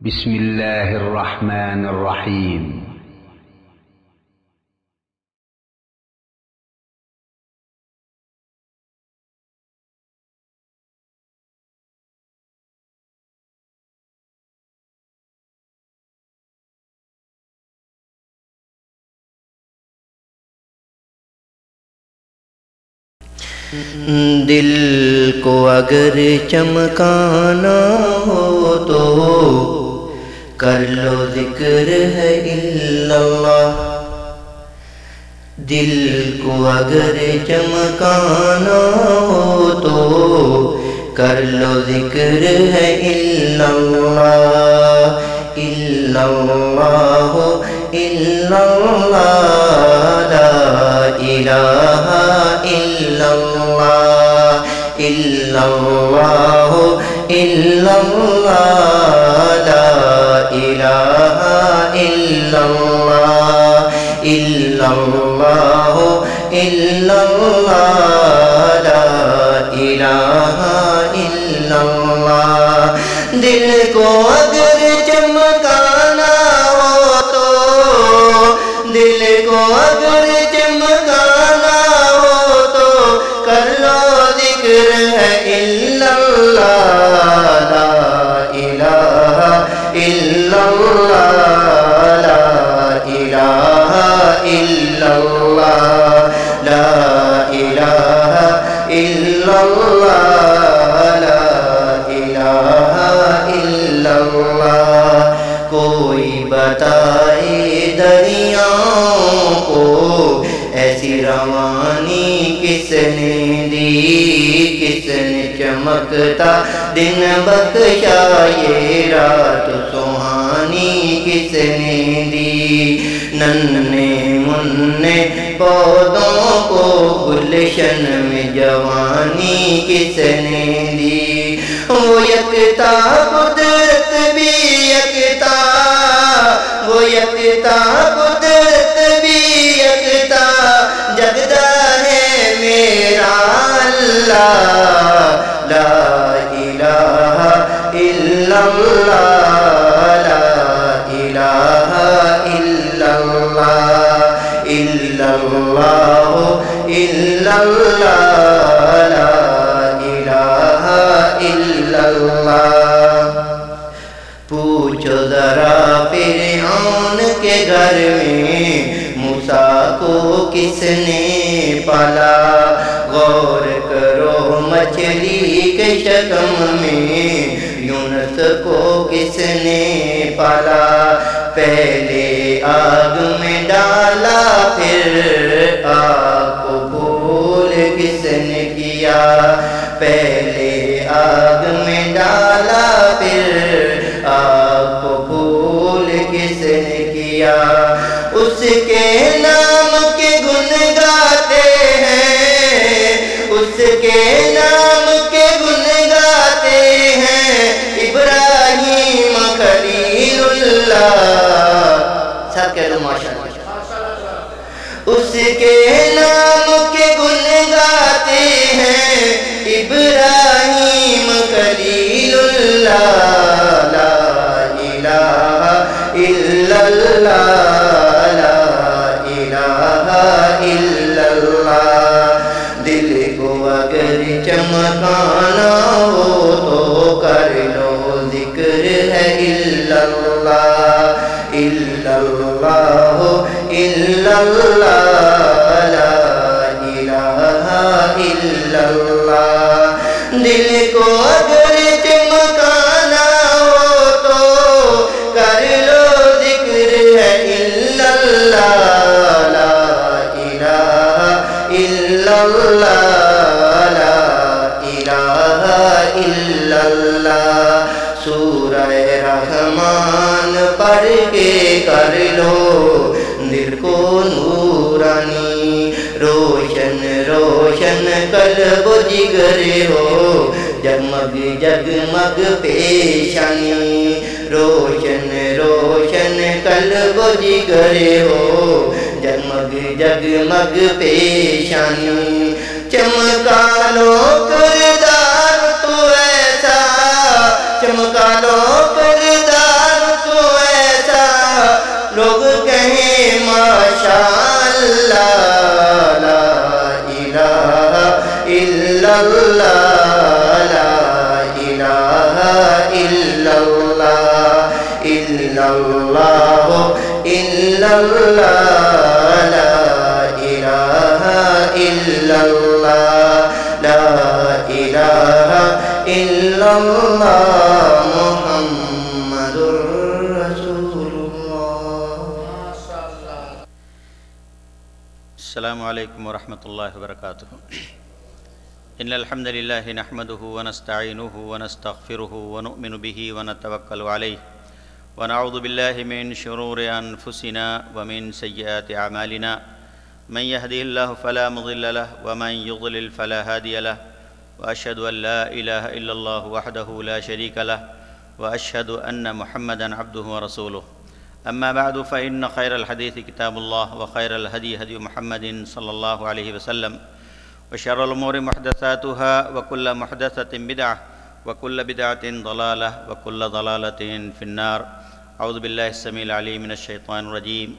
بسم الله الرحمن الرحيم. دل کو اگر چمکانا ہو تو کر لو ذکر ہے الا اللہ. دل کو اگر چمکانا ہو تو کر لو ذکر ہے الا اللہ. الا اللہ الا اللہ لا الہ الا اللہ. الا اللہ الا اللہ لا الہ الا اللہ. الا اللہ الا اللہ لا الہ الا اللہ. دل کو اگر چمکانا ہو تو دل کو اگر چمکانا ہو تو کر لو ذکر ہے الا اللہ. لا الہ الا اللہ لا الہ الا اللہ. لا الہ الا اللہ لا الہ الا اللہ. کوئی بتائے دریاؤں کو ایسی روانی کس نے دی. کس نے چمکتا دن بخشا یہ رات سہانی کس نے دی. ننھے منھے پودوں کو گلشن میں جوانی کس نے دی. وہ یکتا قدرت بھی یکتا وہ یکتا قدرت بھی یکتا جگدا ہے میرا اللہ. لا الہ الا اللہ لا الہ الا اللہ. الا اللہ الا اللہ لا الہ الا اللہ. پوچھو ذرا فرعون کے گھر میں موسیٰ کو کس نے پالا. غور کرو مچھلی کے شکم میں یونس کو کس نے پالا. پہلے آگ میں ڈالا پھر آگ کو بھول کس نے کیا. پہلے آگ میں ڈالا پھر آگ کو بھول کس نے کیا. اس کے نام کے گن گاتے ہیں اس کے نام کے گن گاتے ہیں ابراہیم خلیل اللہ. سب کہہ دو ماشاءاللہ. اس کے نام کے گن گاتے ہیں ابراہیم خلیل اللہ. لا الہ الا اللہ لا الہ الا اللہ. دل کو اگر چمکانا ہو تو کر لو ذکر ہے الا اللہ. الا اللہ الا اللہ لا الہ الا اللہ. دل کو اگر چمکانا ہو تو کر لو ذکر ہے الا اللہ. لا الہ الا اللہ لا الہ الا اللہ. سورہ رحمان پڑھ کے کر لو دل کو نورانی. روشن روشن قلب و جگر ہو جگمگ جگمگ پیشانی. روشن روشن قلب و جگر ہو جگمگ جگمگ پیشانی. چمکا لو کردار تو ایسا چمکا لو کردار اللہ لا الہ الا اللہ لا الہ الا اللہ محمد رسول اللہ۔ السلام علیکم ورحمۃ اللہ وبرکاتہ۔ ان الحمد للہ نحمده ونستعینه ونستغفره ونؤمن به ونتوکل علیہ ونعوذ باللہ من شرور انفسنا ومن سیئات اعمالنا من يهده الله فلا مضل له ومن يضلل فلا هادي له واشهد ان لا اله الا الله وحده لا شريك له واشهد ان محمدا عبده ورسوله اما بعد فان خير الحديث كتاب الله وخير الهدي هدي محمد صلى الله عليه وسلم وشر الأمور محدثاتها وكل محدثة بدعة وكل بدعة ضلالة وكل ضلالة في النار۔ أعوذ بالله السميع العليم من الشيطان الرجيم۔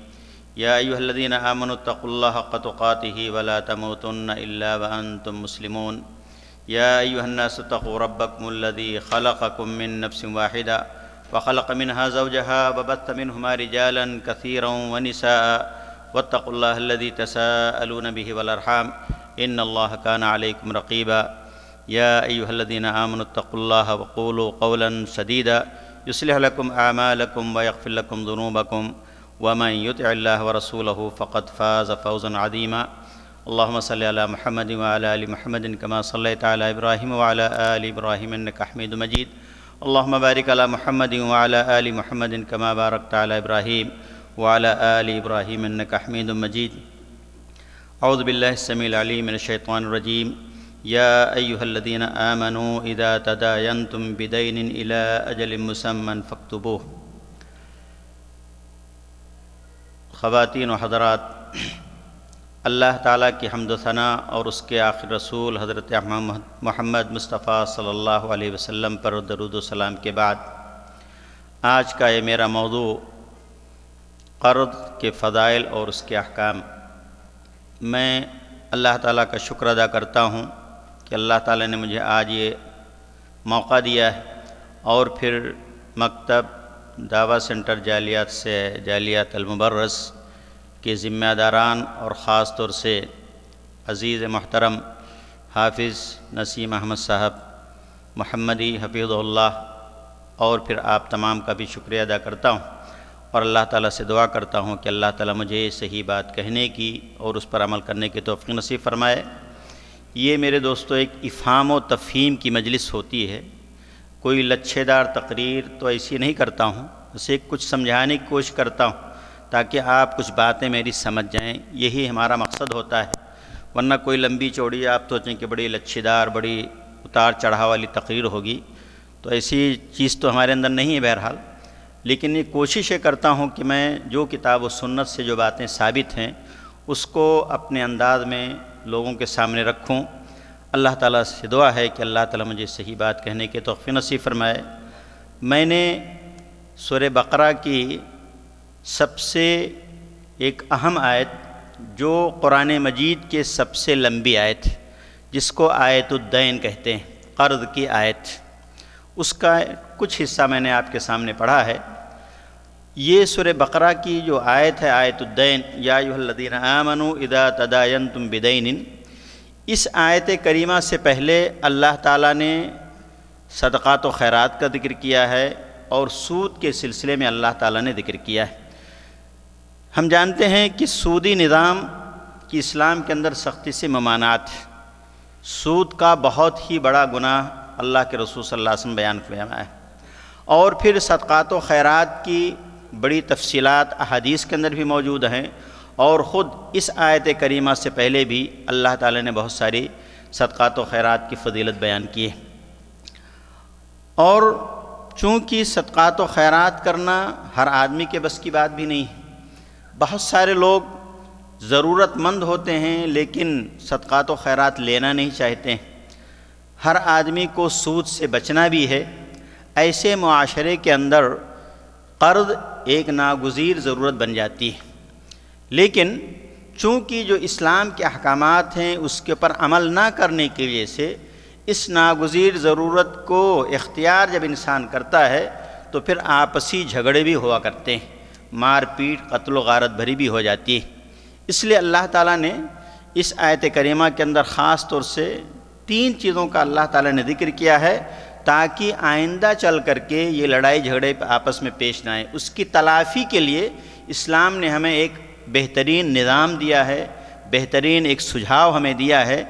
يا أيها الذين آمنوا اتقوا الله حق تقاته ولا تموتن إلا وأنتم مسلمون۔ يا أيها الناس اتقوا ربكم الذي خلقكم من نفس واحدة وخلق منها زوجها وبث منهما رجالا كثيرا ونساء واتقوا الله الذي تساءلون به والأرحام إن الله كان عليكم رقيبا۔ يا أيها الذين آمنوا اتقوا الله وقولوا قولا سديدا يصلح لكم أعمالكم ويغفر لكم ذنوبكم ومن يطع الله ورسوله فقد فاز فوزا عظيما۔ اللهم صل على محمد وعلى آل محمد كما صليت على إبراهيم وعلى آل إبراهيم إنك حميد مجيد۔ اللهم بارك على محمد وعلى آل محمد كما باركت على إبراهيم وعلى آل إبراهيم إنك حميد مجيد۔ اعوذ باللہ السمیع العلیم من الشیطان الرجیم۔ یا ایہا الذین آمنوا اذا تداینتم بدین الی اجل مسمى فاکتبوہ۔ خواتین و حضرات، اللہ تعالیٰ کی حمد و ثناء اور اس کے آخر رسول حضرت محمد مصطفیٰ صلی اللہ علیہ وسلم پر درود و سلام کے بعد آج کا یہ میرا موضوع قرض کے فضائل اور اس کے احکام۔ میں اللہ تعالیٰ کا شکر ادا کرتا ہوں کہ اللہ تعالیٰ نے مجھے آج یہ موقع دیا ہے، اور پھر مکتب دعویٰ سینٹر جالیات سے جالیات المبرز کے ذمہ داران اور خاص طور سے عزیز محترم حافظ نسیم احمد صاحب محمدی حفیظ اللہ، اور پھر آپ تمام کا بھی شکریہ ادا کرتا ہوں، اور اللہ تعالیٰ سے دعا کرتا ہوں کہ اللہ تعالیٰ مجھے صحیح بات کہنے کی اور اس پر عمل کرنے کی توفیق نصیب فرمائے۔ یہ میرے دوستو ایک افہام و تفہیم کی مجلس ہوتی ہے، کوئی لچھے دار تقریر تو ایسی نہیں کرتا ہوں، اسے کچھ سمجھانے کی کوشش کرتا ہوں تاکہ آپ کچھ باتیں میری سمجھ جائیں، یہی ہمارا مقصد ہوتا ہے۔ ورنہ کوئی لمبی چوڑی آپ سوچیں کہ بڑی لچھے دار بڑی اتار چڑھاؤ والی تقریر ہوگی، تو ایسی چیز تو ہمارے اندر نہیں ہے بہرحال، لیکن یہ کوشش یہ کرتا ہوں کہ میں جو کتاب و سنت سے جو باتیں ثابت ہیں اس کو اپنے انداز میں لوگوں کے سامنے رکھوں۔ اللہ تعالیٰ سے دعا ہے کہ اللہ تعالیٰ مجھے صحیح بات کہنے کے توفیق نصیب فرمائے۔ میں نے سورہ بقرہ کی سب سے ایک اہم آیت، جو قرآن مجید کے سب سے لمبی آیت، جس کو آیت الدین کہتے ہیں، قرض کی آیت، اس کا کچھ حصہ میں نے آپ کے سامنے پڑھا ہے۔ یہ سورہ بقرہ کی جو آیت ہے، آیت الدین، یا ایھا الذین آمنوا اذا تداینتم بدین، اس آیت کریمہ سے پہلے اللہ تعالیٰ نے صدقات و خیرات کا ذکر کیا ہے، اور سود کے سلسلے میں اللہ تعالیٰ نے ذکر کیا ہے۔ ہم جانتے ہیں کہ سودی نظام کی اسلام کے اندر سختی سے ممانعت ہے۔ سود کا بہت ہی بڑا گناہ اللہ کے رسول صلی اللہ علیہ وسلم بیان فرمایا ہے، اور پھر صدقات و خیرات کی بڑی تفصیلات احادیث کے اندر بھی موجود ہیں، اور خود اس آیت کریمہ سے پہلے بھی اللہ تعالی نے بہت ساری صدقات و خیرات کی فضیلت بیان کی ہے۔ اور چونکہ صدقات و خیرات کرنا ہر آدمی کے بس کی بات بھی نہیں ہے، بہت سارے لوگ ضرورت مند ہوتے ہیں لیکن صدقات و خیرات لینا نہیں چاہتے ہیں۔ ہر آدمی کو سود سے بچنا بھی ہے۔ ایسے معاشرے کے اندر قرض ایک ناگزیر ضرورت بن جاتی ہے، لیکن چونکہ جو اسلام کے احکامات ہیں اس کے اوپر عمل نہ کرنے کی وجہ سے اس ناگزیر ضرورت کو اختیار جب انسان کرتا ہے تو پھر آپسی جھگڑے بھی ہوا کرتے ہیں، مار پیٹ قتل و غارت بھری بھی ہو جاتی ہے۔ اس لیے اللہ تعالیٰ نے اس آیت کریمہ کے اندر خاص طور سے 3 چیزوں کا اللہ تعالیٰ نے ذکر کیا ہے تاکہ آئندہ چل کر کے یہ لڑائی جھگڑے آپس میں پیش نہ آئے۔ اس کی تلافی کے لیے اسلام نے ہمیں ایک بہترین نظام دیا ہے، بہترین ایک سجھاؤ ہمیں دیا ہے،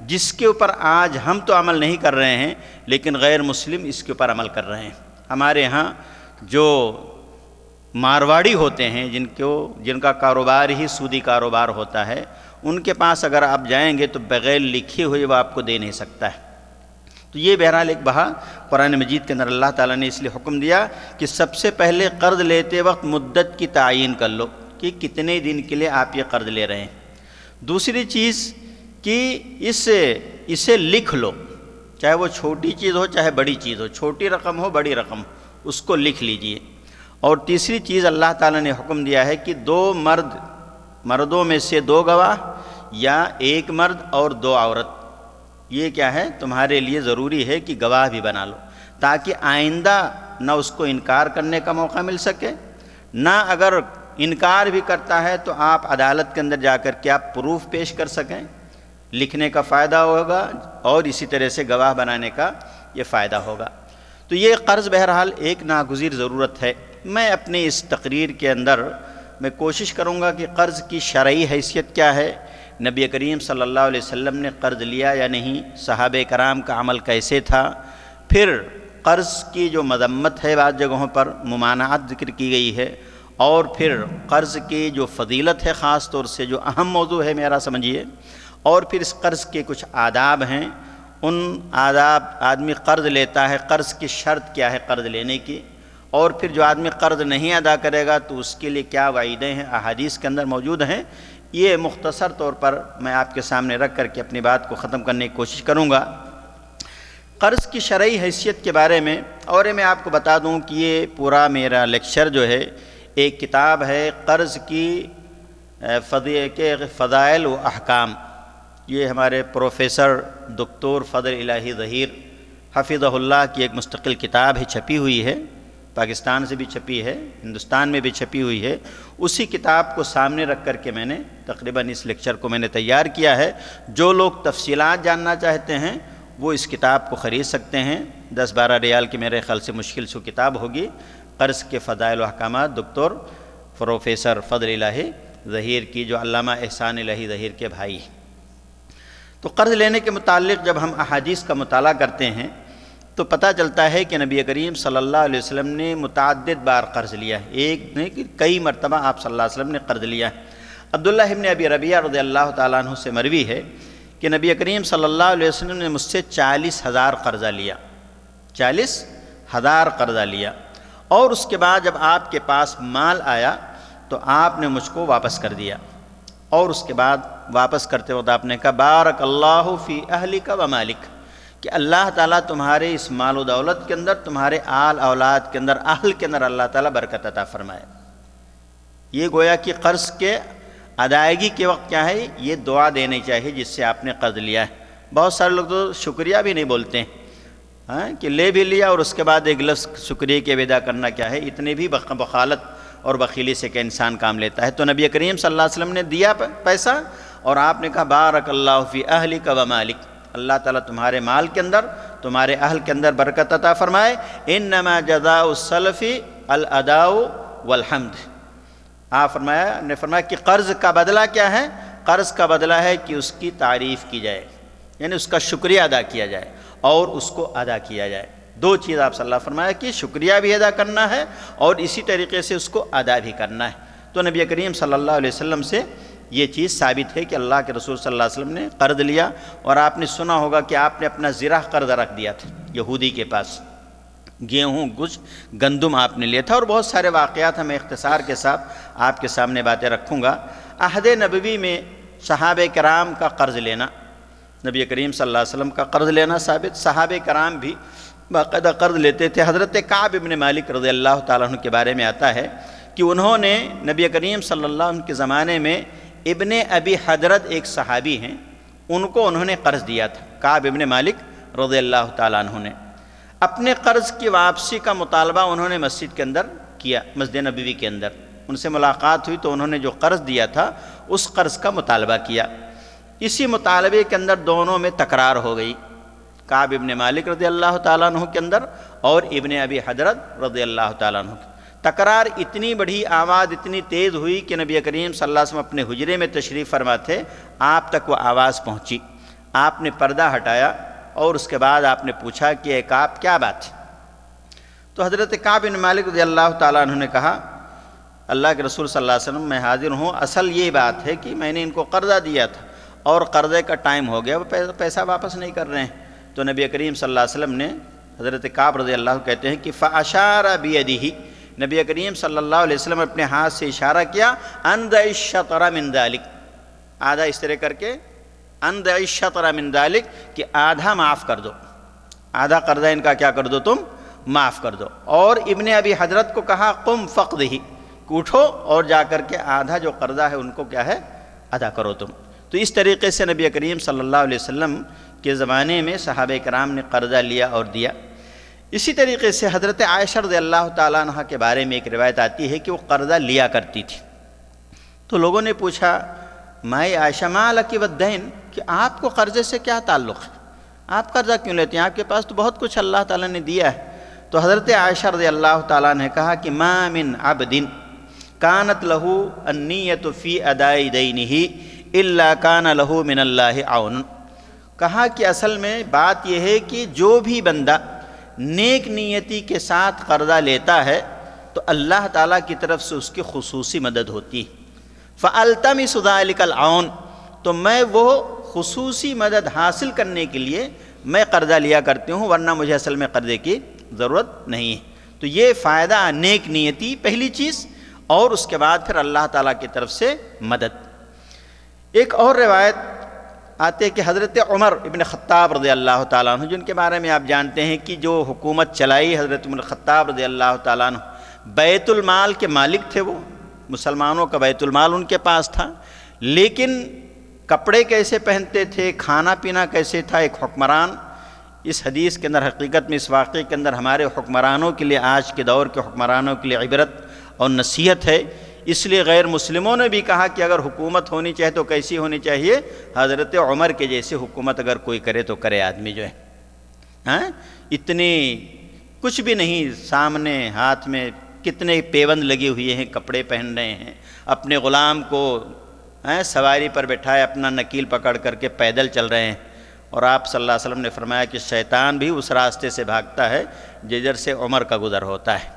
جس کے اوپر آج ہم تو عمل نہیں کر رہے ہیں لیکن غیر مسلم اس کے اوپر عمل کر رہے ہیں۔ ہمارے ہاں جو مارواڑی ہوتے ہیں جن کا کاروبار ہی سودی کاروبار ہوتا ہے، ان کے پاس اگر آپ جائیں گے تو بغیر لکھے ہوئے وہ آپ کو دے نہیں سکتا ہے۔ تو یہ بہرحال ایک بہا قرآن مجید کے اندر اللہ تعالیٰ نے اس لیے حکم دیا کہ سب سے پہلے قرض لیتے وقت مدت کی تعین کر لو کہ کتنے دن کے لیے آپ یہ قرض لے رہے ہیں۔ دوسری چیز کہ اسے لکھ لو، چاہے وہ چھوٹی چیز ہو چاہے بڑی چیز ہو، چھوٹی رقم ہو بڑی رقم ہو، اس کو لکھ لیجئے۔ اور تیسری چیز اللہ تعالیٰ نے حکم دیا ہے کہ 2 مردوں میں سے 2 گواہ یا 1 مرد اور 2 عورت، یہ کیا ہے تمہارے لیے ضروری ہے کہ گواہ بھی بنا لو تاکہ آئندہ نہ اس کو انکار کرنے کا موقع مل سکے، نہ اگر انکار بھی کرتا ہے تو آپ عدالت کے اندر جا کر کے آپ پروف پیش کر سکیں، لکھنے کا فائدہ ہوگا اور اسی طرح سے گواہ بنانے کا یہ فائدہ ہوگا۔ تو یہ قرض بہرحال ایک ناگزیر ضرورت ہے۔ میں اپنی اس تقریر کے اندر میں کوشش کروں گا کہ قرض کی شرعی حیثیت کیا ہے، نبی کریم صلی اللہ علیہ وسلم نے قرض لیا یا نہیں، صحابہ کرام کا عمل کیسے تھا، پھر قرض کی جو مذمت ہے بعض جگہوں پر ممانعت ذکر کی گئی ہے، اور پھر قرض کی جو فضیلت ہے خاص طور سے جو اہم موضوع ہے میرا سمجھیے، اور پھر اس قرض کے کچھ آداب ہیں، ان آداب آدمی قرض لیتا ہے، قرض کی شرط کیا ہے قرض لینے کی، اور پھر جو آدمی قرض نہیں ادا کرے گا تو اس کے لیے کیا وعیدیں ہیں احادیث کے اندر موجود ہیں۔ یہ مختصر طور پر میں آپ کے سامنے رکھ کر کے اپنی بات کو ختم کرنے کی کوشش کروں گا۔ قرض کی شرعی حیثیت کے بارے میں اور میں آپ کو بتا دوں کہ یہ پورا میرا لیکچر جو ہے ایک کتاب ہے قرض کی فضائل و احکام، یہ ہمارے پروفیسر دکتور فضل الہی ظہیر حفظہ اللہ کی ایک مستقل کتاب ہے، چھپی ہوئی ہے، پاکستان سے بھی چھپی ہے، ہندوستان میں بھی چھپی ہوئی ہے۔ اسی کتاب کو سامنے رکھ کر کے میں نے تقریباً اس لیکچر کو میں نے تیار کیا ہے۔ جو لوگ تفصیلات جاننا چاہتے ہیں وہ اس کتاب کو خرید سکتے ہیں، 10-12 ریال کی میرے خیال سے مشکل سے کتاب ہوگی، قرض کے فضائل و احکامات دکتور پروفیسر فضل الہی ظہیر کی، جو علامہ احسان الہی ظہیر کے بھائی ہیں۔ تو قرض لینے کے متعلق جب ہم احادیث کا مطالعہ کرتے ہیں تو پتہ چلتا ہے کہ نبی کریم صلی اللہ علیہ وسلم نے متعدد بار قرض لیا ہے، ایک نہیں کہ کئی مرتبہ آپ صلی اللہ علیہ وسلم نے قرض لیا ہے۔ عبداللہ ابن ابی ربیعہ رضی اللہ تعالیٰ عنہ سے مروی ہے کہ نبی کریم صلی اللہ علیہ وسلم نے مجھ سے 40,000 قرضہ لیا، 40,000 قرضہ لیا، اور اس کے بعد جب آپ کے پاس مال آیا تو آپ نے مجھ کو واپس کر دیا، اور اس کے بعد واپس کرتے وقت آپ نے کہا بارک اللہ فی اہلک و مالک، کہ اللہ تعالیٰ تمہارے اس مال و دولت کے اندر، تمہارے آل اولاد کے اندر، اہل کے اندر اللہ تعالیٰ برکت عطا فرمائے۔ یہ گویا کہ قرض کے ادائیگی کے وقت کیا ہے، یہ دعا دینی چاہیے جس سے آپ نے قرض لیا ہے۔ بہت سارے لوگ تو شکریہ بھی نہیں بولتے ہیں کہ لے بھی لیا اور اس کے بعد ایک لفظ شکریہ کے ادا کرنا کیا ہے، اتنے بھی بخالت اور بخیلی سے کہ انسان کام لیتا ہے۔ تو نبی کریم صلی اللہ علیہ وسلم نے دیا پیسہ اور آپ نے کہا بارک اللہ فی اہلک و مالک، اللہ تعالیٰ تمہارے مال کے اندر، تمہارے اہل کے اندر برکت عطا فرمائے۔ انما جزاء السلف الاداء والحمد، آپ نے فرمایا کہ قرض کا بدلہ کیا ہے، قرض کا بدلہ ہے کہ اس کی تعریف کی جائے، یعنی اس کا شکریہ ادا کیا جائے اور اس کو ادا کیا جائے۔ 2 چیز آپ صلی اللہ علیہ وسلم فرمایا کہ شکریہ بھی ادا کرنا ہے اور اسی طریقے سے اس کو ادا بھی کرنا ہے۔ تو نبی کریم صلی اللہ علیہ وسلم سے یہ چیز ثابت ہے کہ اللہ کے رسول صلی اللہ علیہ وسلم نے قرض لیا، اور آپ نے سنا ہوگا کہ آپ نے اپنا زرہ قرض رکھ دیا تھا یہودی کے پاس، گیہوں گندم آپ نے لیا تھا، اور بہت سارے واقعات میں اختصار کے ساتھ آپ کے سامنے باتیں رکھوں گا۔ عہد نبوی میں صحابہ کرام کا قرض لینا، نبی کریم صلی اللہ علیہ وسلم کا قرض لینا ثابت، صحابہ کرام بھی باقاعدہ قرض لیتے تھے۔ حضرت کعب ابن مالک رضی اللہ تعالیٰ عنہ کے بارے میں آتا ہے کہ انہوں نے نبی کریم صلی اللہ علیہ وسلم کے زمانے میں ابن ابی حضرت ایک صحابی ہیں، ان کو انہوں نے قرض دیا تھا، کعب ابن مالک رضی اللہ تعالیٰ عنہ نے اپنے قرض کی واپسی کا مطالبہ انہوں نے مسجد کے اندر کیا، مسجد نبوی کے اندر، ان سے ملاقات ہوئی تو انہوں نے جو قرض دیا تھا اس قرض کا مطالبہ کیا. اسی مطالبے کے اندر دونوں میں تکرار ہو گئی، کعب ابن مالک رضی اللہ تعالیٰ عنہ کے اندر اور ابن ابی حضرت رضی اللہ تعالیٰ عنہ. تکرار اتنی بڑی، آواز اتنی تیز ہوئی کہ نبی کریم صلی اللہ علیہ وسلم اپنے حجرے میں تشریف فرما تھے، آپ تک وہ آواز پہنچی. آپ نے پردہ ہٹایا اور اس کے بعد آپ نے پوچھا کہ اے کعب کیا بات ہے؟ تو حضرت کعب بن مالک رضی اللہ تعالیٰ عنہ نے کہا اللہ کے رسول صلی اللہ علیہ وسلم میں حاضر ہوں، اصل یہ بات ہے کہ میں نے ان کو قرضہ دیا تھا اور قرضے کا ٹائم ہو گیا، وہ پیسہ واپس نہیں کر رہے ہیں. تو نبی کریم صلی اللہ علیہ وسلم نے حضرت کعب رضی اللہ عنہ کہتے ہیں کہ فَأَشَارَ بِيَدِهِ، نبی کریم صلی اللہ علیہ وسلم اپنے ہاتھ سے اشارہ کیا، اندع الشطر من ذلک، آدھا اس طرح کر کے اندع الشطر من ذلک، کہ آدھا معاف کر دو، آدھا قرضہ ان کا کیا کر دو، تم معاف کر دو. اور ابن ابی حضرت کو کہا قم فقدہ، اٹھو اور جا کر کے آدھا جو قرضہ ہے ان کو کیا ہے ادا کرو تم. تو اس طریقے سے نبی کریم صلی اللہ علیہ وسلم کے زمانے میں صحابہ کرام نے قرضہ لیا اور دیا. اسی طریقے سے حضرت عائشہ رضی اللہ تعالیٰ عنہ کے بارے میں ایک روایت آتی ہے کہ وہ قرضہ لیا کرتی تھی. تو لوگوں نے پوچھا مائے عائشہ ما لکی والدین، کہ آپ کو قرضے سے کیا تعلق ہے، آپ قرضہ کیوں لیتے ہیں، آپ کے پاس تو بہت کچھ اللہ تعالیٰ نے دیا ہے. تو حضرت عائشہ رضی اللہ تعالیٰ نے کہا کہ ما من عبد کانت لہو النیت فی ادائی دینہ الا کان لہو من اللہ عون. کہا کہ اصل میں بات یہ ہے کہ جو بھی بندہ نیک نیتی کے ساتھ قرضہ لیتا ہے تو اللہ تعالیٰ کی طرف سے اس کی خصوصی مدد ہوتی ہے. فَأَلْتَمِسُ ذَلِكَ الْعَوْنَ، تو میں وہ خصوصی مدد حاصل کرنے کے لیے میں قرضہ لیا کرتی ہوں، ورنہ مجھے اصل میں قرضے کی ضرورت نہیں ہے. تو یہ فائدہ نیک نیتی پہلی چیز، اور اس کے بعد پھر اللہ تعالیٰ کی طرف سے مدد. ایک اور روایت آتے کہ حضرت عمر ابن خطاب رضی اللہ تعالیٰ عنہ، جن کے بارے میں آپ جانتے ہیں کہ جو حکومت چلائی حضرت عمر خطاب رضی اللہ تعالیٰ عنہ، بیت المال کے مالک تھے، وہ مسلمانوں کا بیت المال ان کے پاس تھا، لیکن کپڑے کیسے پہنتے تھے، کھانا پینا کیسے تھا ایک حکمران. اس حدیث کے اندر حقیقت میں اس واقعے کے اندر ہمارے حکمرانوں کے لیے، آج کے دور کے حکمرانوں کے لیے عبرت اور نصیحت ہے. اس لیے غیر مسلموں نے بھی کہا کہ اگر حکومت ہونی چاہے تو کیسی ہونی چاہیے، حضرت عمر کے جیسے حکومت اگر کوئی کرے تو کرے آدمی جو ہے. اتنی کچھ بھی نہیں، سامنے ہاتھ میں کتنے پیوند لگے ہوئے ہیں، کپڑے پہن رہے ہیں، اپنے غلام کو سواری پر بٹھائے اپنا نکیل پکڑ کر کے پیدل چل رہے ہیں. اور آپ صلی اللہ علیہ وسلم نے فرمایا کہ شیطان بھی اس راستے سے بھاگتا ہے جدھر سے عمر کا گزر ہوتا ہے.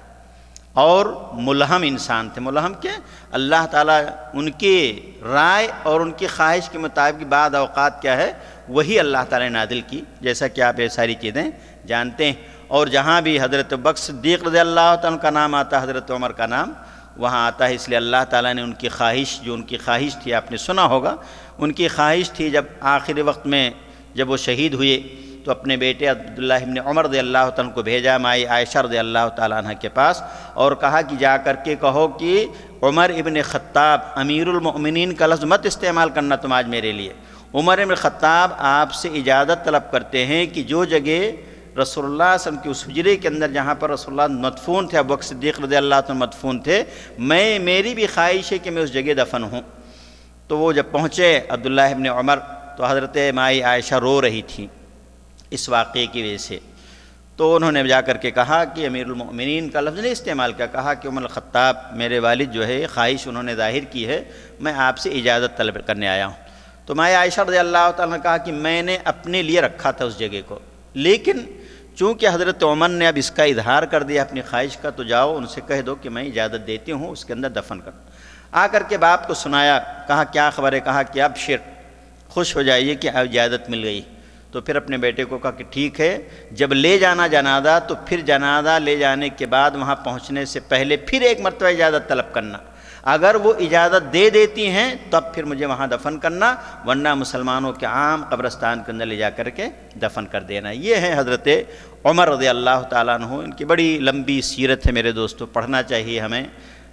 اور ملہم انسان تھے، ملہم کیا، اللہ تعالیٰ ان کی رائے اور ان کی خواہش کے مطابق بعض اوقات کیا ہے وہی اللہ تعالیٰ نے نازل کی، جیسا کہ آپ یہ ساری چیزیں جانتے ہیں. اور جہاں بھی حضرت بکر صدیق رضی اللہ تعالیٰ کا نام آتا ہے، حضرت عمر کا نام وہاں آتا ہے. اس لیے اللہ تعالیٰ نے ان کی خواہش، جو ان کی خواہش تھی آپ نے سنا ہوگا، ان کی خواہش تھی جب آخری وقت میں جب وہ شہید ہوئے تو اپنے بیٹے عبداللہ ابن عمر رضی اللہ تعالیٰ کو بھیجا مائی عائشہ رضی اللہ تعالیٰ عنہ کے پاس، اور کہا کہ جا کر کے کہو کہ عمر ابن خطاب، امیر المؤمنین کا لفظ مت استعمال کرنا تم آج میرے لیے، عمر ابن خطاب آپ سے اجازت طلب کرتے ہیں کہ جو جگہ رسول اللہ صلی اللہ علیہ وسلم کی اس حجرے کے اندر جہاں پر رسول اللہ مدفون تھے، ابو بکر صدیق رضی اللہ عنہ مدفون تھے، میری بھی خواہش ہے کہ میں اس جگہ دفن ہوں. تو وہ جب پہنچے عبداللہ ابن عمر تو حضرت مائی عائشہ رو رہی تھی اس واقعے کی وجہ سے. تو انہوں نے جا کر کے کہا کہ امیر المؤمنین کا لفظ نہیں استعمال کیا، کہا کہ عمر الخطاب میرے والد جو ہے خواہش انہوں نے ظاہر کی ہے، میں آپ سے اجازت طلب کرنے آیا ہوں. تو مائی عائشہ رضی اللہ تعالیٰ نے کہا کہ میں نے اپنے لیے رکھا تھا اس جگہ کو، لیکن چونکہ حضرت عمر نے اب اس کا اظہار کر دیا اپنی خواہش کا، تو جاؤ ان سے کہہ دو کہ میں اجازت دیتی ہوں اس کے اندر دفن کر. آ کر کے باپ کو سنایا، کہا کیا خبر ہے، کہا کہ ابشر، خوش ہو جائیے کہ اب اجازت مل گئی. تو پھر اپنے بیٹے کو کہا کہ ٹھیک ہے، جب لے جانا جنازہ تو پھر جنازہ لے جانے کے بعد وہاں پہنچنے سے پہلے پھر ایک مرتبہ اجازت طلب کرنا، اگر وہ اجازت دے دیتی ہیں تب پھر مجھے وہاں دفن کرنا، ورنہ مسلمانوں کے عام قبرستان کے اندر لے جا کر کے دفن کر دینا. یہ ہے حضرت عمر رضی اللہ تعالیٰ عنہ. ان کی بڑی لمبی سیرت ہے میرے دوستو، پڑھنا چاہیے ہمیں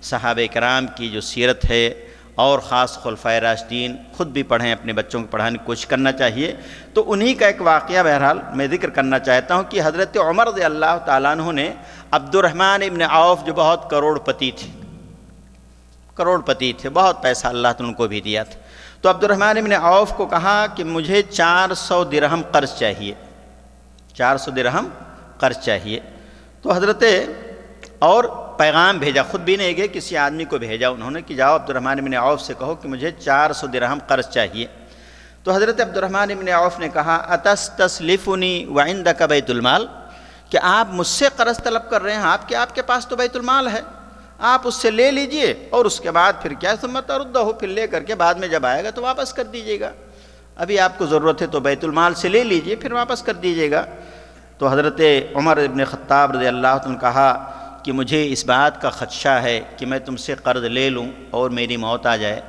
صحابہ کرام کی جو سیرت ہے، اور خاص خلفائے راشدین، خود بھی پڑھیں، اپنے بچوں کو پڑھانے کی کوشش کرنا چاہیے. تو انہی کا ایک واقعہ بہرحال میں ذکر کرنا چاہتا ہوں کہ حضرت عمر رضی اللہ تعالیٰ عنہ نے عبد الرحمن ابن عوف جو بہت کروڑ پتی تھے، کروڑ پتی تھے، بہت پیسہ اللہ نے ان کو بھی دیا تھا۔ تو عبد الرحمن ابن عوف کو کہا کہ مجھے 400 درہم قرض چاہیے، 400 درہم قرض چاہیے۔ تو حضرت اور پیغام بھیجا، خود بھی نہیں گئے، کسی آدمی کو بھیجا انہوں نے کہ جاؤ عبد الرحمن ابن عوف سے کہو کہ مجھے 400 درہم قرض چاہیے۔ تو حضرت عبد الرحمن ابن عوف نے کہا اتستسلفنی وعندک بیت المال، کہ آپ مجھ سے قرض طلب کر رہے ہیں، آپ کے پاس تو بیت المال ہے، آپ اس سے لے لیجئے اور اس کے بعد پھر کیا ثم تردہ، پھر لے کر کے بعد میں جب آئے گا تو واپس کر دیجئے گا، ابھی آپ کو ضرورت ہے تو بیت المال سے لے لیجئے پھر واپس کر دیجئے گا۔ تو حضرت عمر ابن خطاب رضی اللہ عنہ نے کہا کہ مجھے اس بات کا خدشہ ہے کہ میں تم سے قرض لے لوں اور میری موت آ جائے،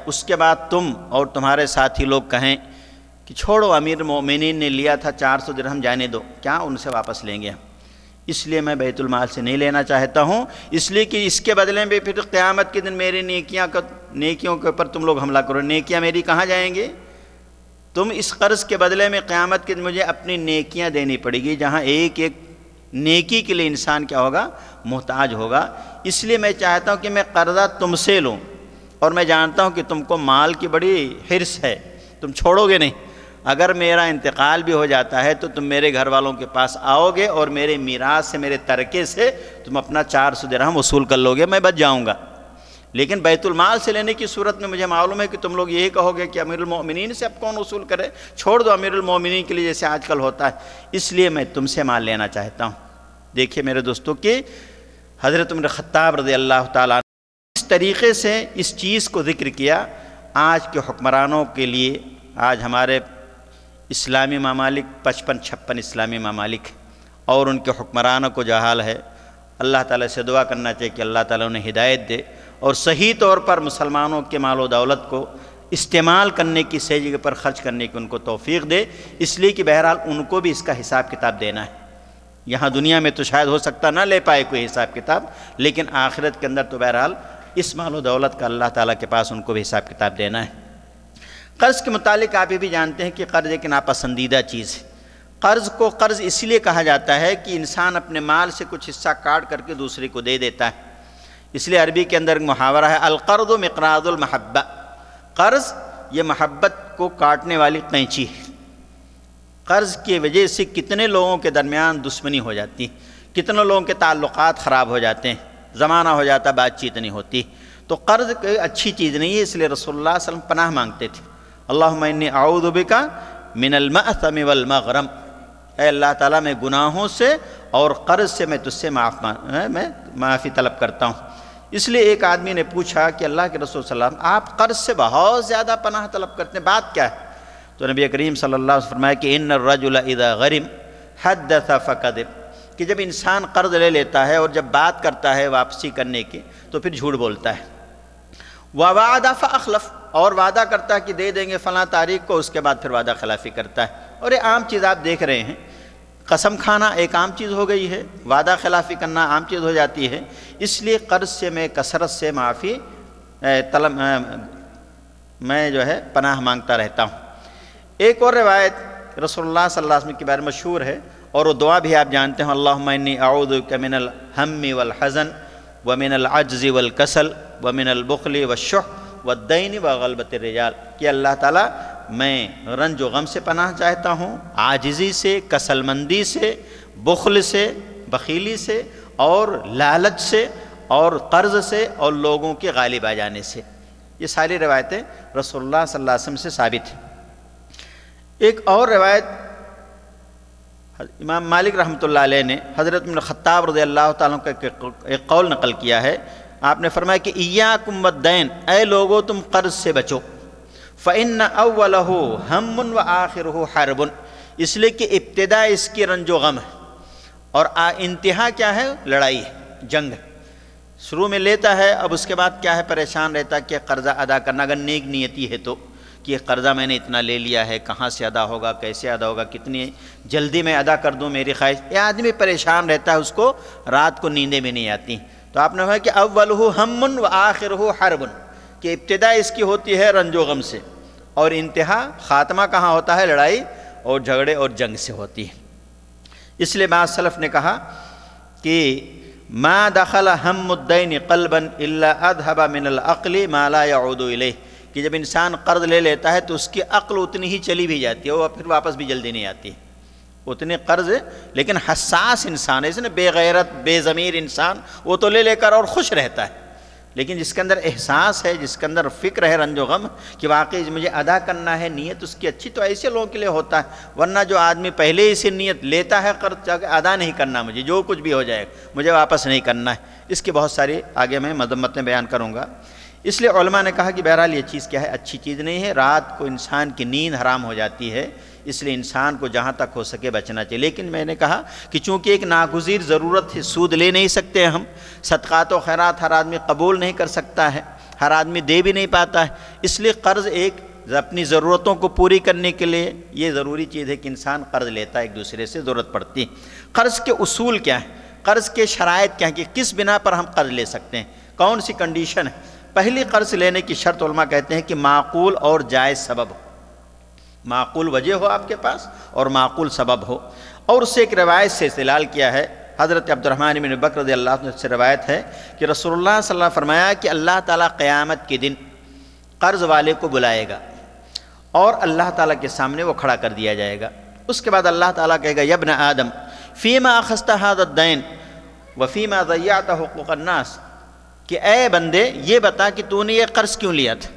اس کے بعد تم اور تمہارے ساتھی لوگ کہیں کہ چھوڑو امیر المومنین نے لیا تھا 400 درہم، جانے دو، کیا ان سے واپس لیں گے ہم، اس لیے میں بیت المال سے نہیں لینا چاہتا ہوں، اس لیے کہ اس کے بدلے میں پھر قیامت کے دن میری نیکیوں کے اوپر تم لوگ حملہ کرو، نیکیاں میری کہاں جائیں گے؟ تم اس قرض کے بدلے میں قیامت کے دن مجھے اپنی نیکیاں دینی پڑے گی، جہاں ایک ایک نیکی کے لیے انسان کیا ہوگا؟ محتاج ہوگا۔ اس لیے میں چاہتا ہوں کہ میں قرضہ تم سے لوں، اور میں جانتا ہوں کہ تم کو مال کی بڑی حرص ہے، تم چھوڑو گے نہیں، اگر میرا انتقال بھی ہو جاتا ہے تو تم میرے گھر والوں کے پاس آؤ گے اور میرے میراث سے، میرے ترکے سے تم اپنا 400 درہم وصول کر لو گے، میں بچ جاؤں گا۔ لیکن بیت المال سے لینے کی صورت میں مجھے معلوم ہے کہ تم لوگ یہی کہو گے کہ امیر المومنین سے اب کون وصول کرے، چھوڑ دو امیر المومنین کے لیے جیسے آج کل ہوتا ہے، اس لیے میں تم سے مال لینا چاہتا ہوں۔ دیکھیے میرے دوستوں کہ حضرت عمر خطاب رضی اللہ تعالیٰ عنہ اس طریقے سے اس چیز کو ذکر کیا۔ آج کے حکمرانوں کے لیے، آج ہمارے اسلامی ممالک 55-56 اسلامی ممالک، اور ان کے حکمرانوں کو جو حال ہے، اللہ تعالیٰ سے دعا کرنا چاہیے کہ اللہ تعالیٰ انہیں ہدایت دے اور صحیح طور پر مسلمانوں کے مال و دولت کو استعمال کرنے کی، صحیح جگہ پر خرچ کرنے کی ان کو توفیق دے، اس لیے کہ بہرحال ان کو بھی اس کا حساب کتاب دینا ہے۔ یہاں دنیا میں تو شاید ہو سکتا نہ لے پائے کوئی حساب کتاب، لیکن آخرت کے اندر تو بہرحال اس مال و دولت کا اللہ تعالیٰ کے پاس ان کو بھی حساب کتاب دینا ہے۔ قرض کے متعلق آپ یہ بھی جانتے ہیں کہ قرض ایک ناپسندیدہ چیز ہے۔ قرض کو قرض اس لیے کہا جاتا ہے کہ انسان اپنے مال سے کچھ حصہ کاٹ کر کے دوسرے کو دے دیتا ہے، اس لیے عربی کے اندر ایک محاورہ ہے القرض مقراض المحبہ، قرض یہ محبت کو کاٹنے والی قینچی ہے۔ قرض کی وجہ سے کتنے لوگوں کے درمیان دشمنی ہو جاتی ہے، کتنے لوگوں کے تعلقات خراب ہو جاتے ہیں، زمانہ ہو جاتا، بات چیت نہیں ہوتی۔ تو قرض کوئی اچھی چیز نہیں ہے، اس لیے رسول اللہ صلی اللہ علیہ وسلم پناہ مانگتے تھے، اللہم انی اعوذ بک من المأثم والمغرم، اے اللہ تعالیٰ میں گناہوں سے اور قرض سے میں تجھ سے معافی طلب کرتا ہوں۔ اس لیے ایک آدمی نے پوچھا کہ اللہ کے رسول صلی اللہ علیہ وسلم آپ قرض سے بہت زیادہ پناہ طلب کرتے ہیں، بات کیا ہے؟ تو نبی کریم صلی اللہ علیہ وسلم فرمایا کہ ان الرجل اذا غرم حدث فکذب، کہ جب انسان قرض لے لیتا ہے اور جب بات کرتا ہے واپسی کرنے کی تو پھر جھوٹ بولتا ہے، ووعد فاخلف، اور وعدہ کرتا ہے کہ دے دیں گے فلاں تاریخ کو، اس کے بعد پھر وعدہ خلافی کرتا ہے۔ اور یہ عام چیز آپ دیکھ رہے ہیں، قسم کھانا ایک عام چیز ہو گئی ہے، وعدہ خلافی کرنا عام چیز ہو جاتی ہے۔ اس لیے قرض سے میں کثرت سے معافی طلب میں جو ہے پناہ مانگتا رہتا ہوں۔ ایک اور روایت رسول اللہ صلی اللہ علیہ وسلم کے بارے میں مشہور ہے، اور وہ دعا بھی آپ جانتے ہیں، اللہم انی اعوذ بک من الہم والحزن ومن العجز والکسل ومن البخل والشح والدین وغلبۃ الرجال، کہ اللہ تعالیٰ میں رنج و غم سے پناہ چاہتا ہوں، عاجزی سے، کسل مندی سے، بخل سے، بخیلی سے، اور لالچ سے، اور قرض سے، اور لوگوں کے غالب آ جانے سے۔ یہ ساری روایتیں رسول اللہ صلی اللہ علیہ وسلم سے ثابت ہیں۔ ایک اور روایت امام مالک رحمۃ اللہ علیہ نے حضرت ابن خطاب رضی اللہ تعالیٰ کا ایک قول نقل کیا ہے، آپ نے فرمایا کہ ایاکم والدین، اے لوگو تم قرض سے بچو، فإن اولہ ہم وآخرہ حرب، اس لیے کہ ابتدا اس کی رنج و غم ہے اور انتہا کیا ہے؟ لڑائی ہے، جنگ ہے۔ شروع میں لیتا ہے، اب اس کے بعد کیا ہے؟ پریشان رہتا ہے کہ قرضہ ادا کرنا، اگر نیک نیتی ہے تو، کہ یہ قرضہ میں نے اتنا لے لیا ہے، کہاں سے ادا ہوگا، کیسے ادا ہوگا، کتنی جلدی میں ادا کر دوں، میری خواہش۔ یہ آدمی پریشان رہتا ہے، اس کو رات کو نیندیں بھی نہیں آتی۔ تو آپ نے کہا کہ اولہ ہم وآخرہ حرب، کہ ابتدا اس کی ہوتی ہے رنج و غم سے، اور انتہا خاتمہ کہاں ہوتا ہے؟ لڑائی اور جھگڑے اور جنگ سے ہوتی ہے۔ اس لیے بعض سلف نے کہا کہ ما دخل ہم الدین قلبا الا اذهب من العقل ما لا يعود الیہ، کہ جب انسان قرض لے لیتا ہے تو اس کی عقل اتنی ہی چلی بھی جاتی ہے، وہ پھر واپس بھی جلدی نہیں آتی ہے اتنے قرض، لیکن حساس انسان ہے، اس نے بے غیرت بے ضمیر انسان وہ تو لے کر اور خوش رہتا ہے، لیکن جس کے اندر احساس ہے، جس کے اندر فکر ہے، رنج و غم کہ واقعی مجھے ادا کرنا ہے، نیت اس کی اچھی، تو ایسے لوگوں کے لیے ہوتا ہے۔ ورنہ جو آدمی پہلے ہی سے نیت لیتا ہے قرض جا کے ادا نہیں کرنا، مجھے جو کچھ بھی ہو جائے مجھے واپس نہیں کرنا ہے، اس کی بہت ساری آگے میں مذمتیں بیان کروں گا۔ اس لیے علماء نے کہا کہ بہرحال یہ چیز کیا ہے، اچھی چیز نہیں ہے، رات کو انسان کی نیند حرام ہو جاتی ہے، اس لیے انسان کو جہاں تک ہو سکے بچنا چاہیے۔ لیکن میں نے کہا کہ چونکہ ایک ناگزیر ضرورت ہے، سود لے نہیں سکتے ہم، صدقات و خیرات ہر آدمی قبول نہیں کر سکتا ہے، ہر آدمی دے بھی نہیں پاتا ہے، اس لیے قرض ایک اپنی ضرورتوں کو پوری کرنے کے لیے یہ ضروری چیز ہے کہ انسان قرض لیتا ہے، ایک دوسرے سے ضرورت پڑتی ہے۔ قرض کے اصول کیا ہیں، قرض کے شرائط کیا ہیں، کہ کس بنا پر ہم قرض لے سکتے ہیں، کون سی کنڈیشن ہے۔ پہلی قرض لینے کی شرط علماء کہتے ہیں کہ معقول اور جائز سبب ہو، معقول وجہ ہو آپ کے پاس اور معقول سبب ہو۔ اور اس سے ایک روایت سے استدلال کیا ہے، حضرت عبد الرحمن بن بکر رضی اللہ عنہ سے روایت ہے کہ رسول اللہ صلی اللہ علیہ وسلم فرمایا کہ اللہ تعالیٰ قیامت کے دن قرض والے کو بلائے گا اور اللہ تعالیٰ کے سامنے وہ کھڑا کر دیا جائے گا۔ اس کے بعد اللہ تعالیٰ کہے گا یا ابن آدم فیما اخذت هذا الدین وفیما ضیعت حقوق الناس، کہ اے بندے یہ بتا کہ تو نے یہ قرض کیوں لیا تھا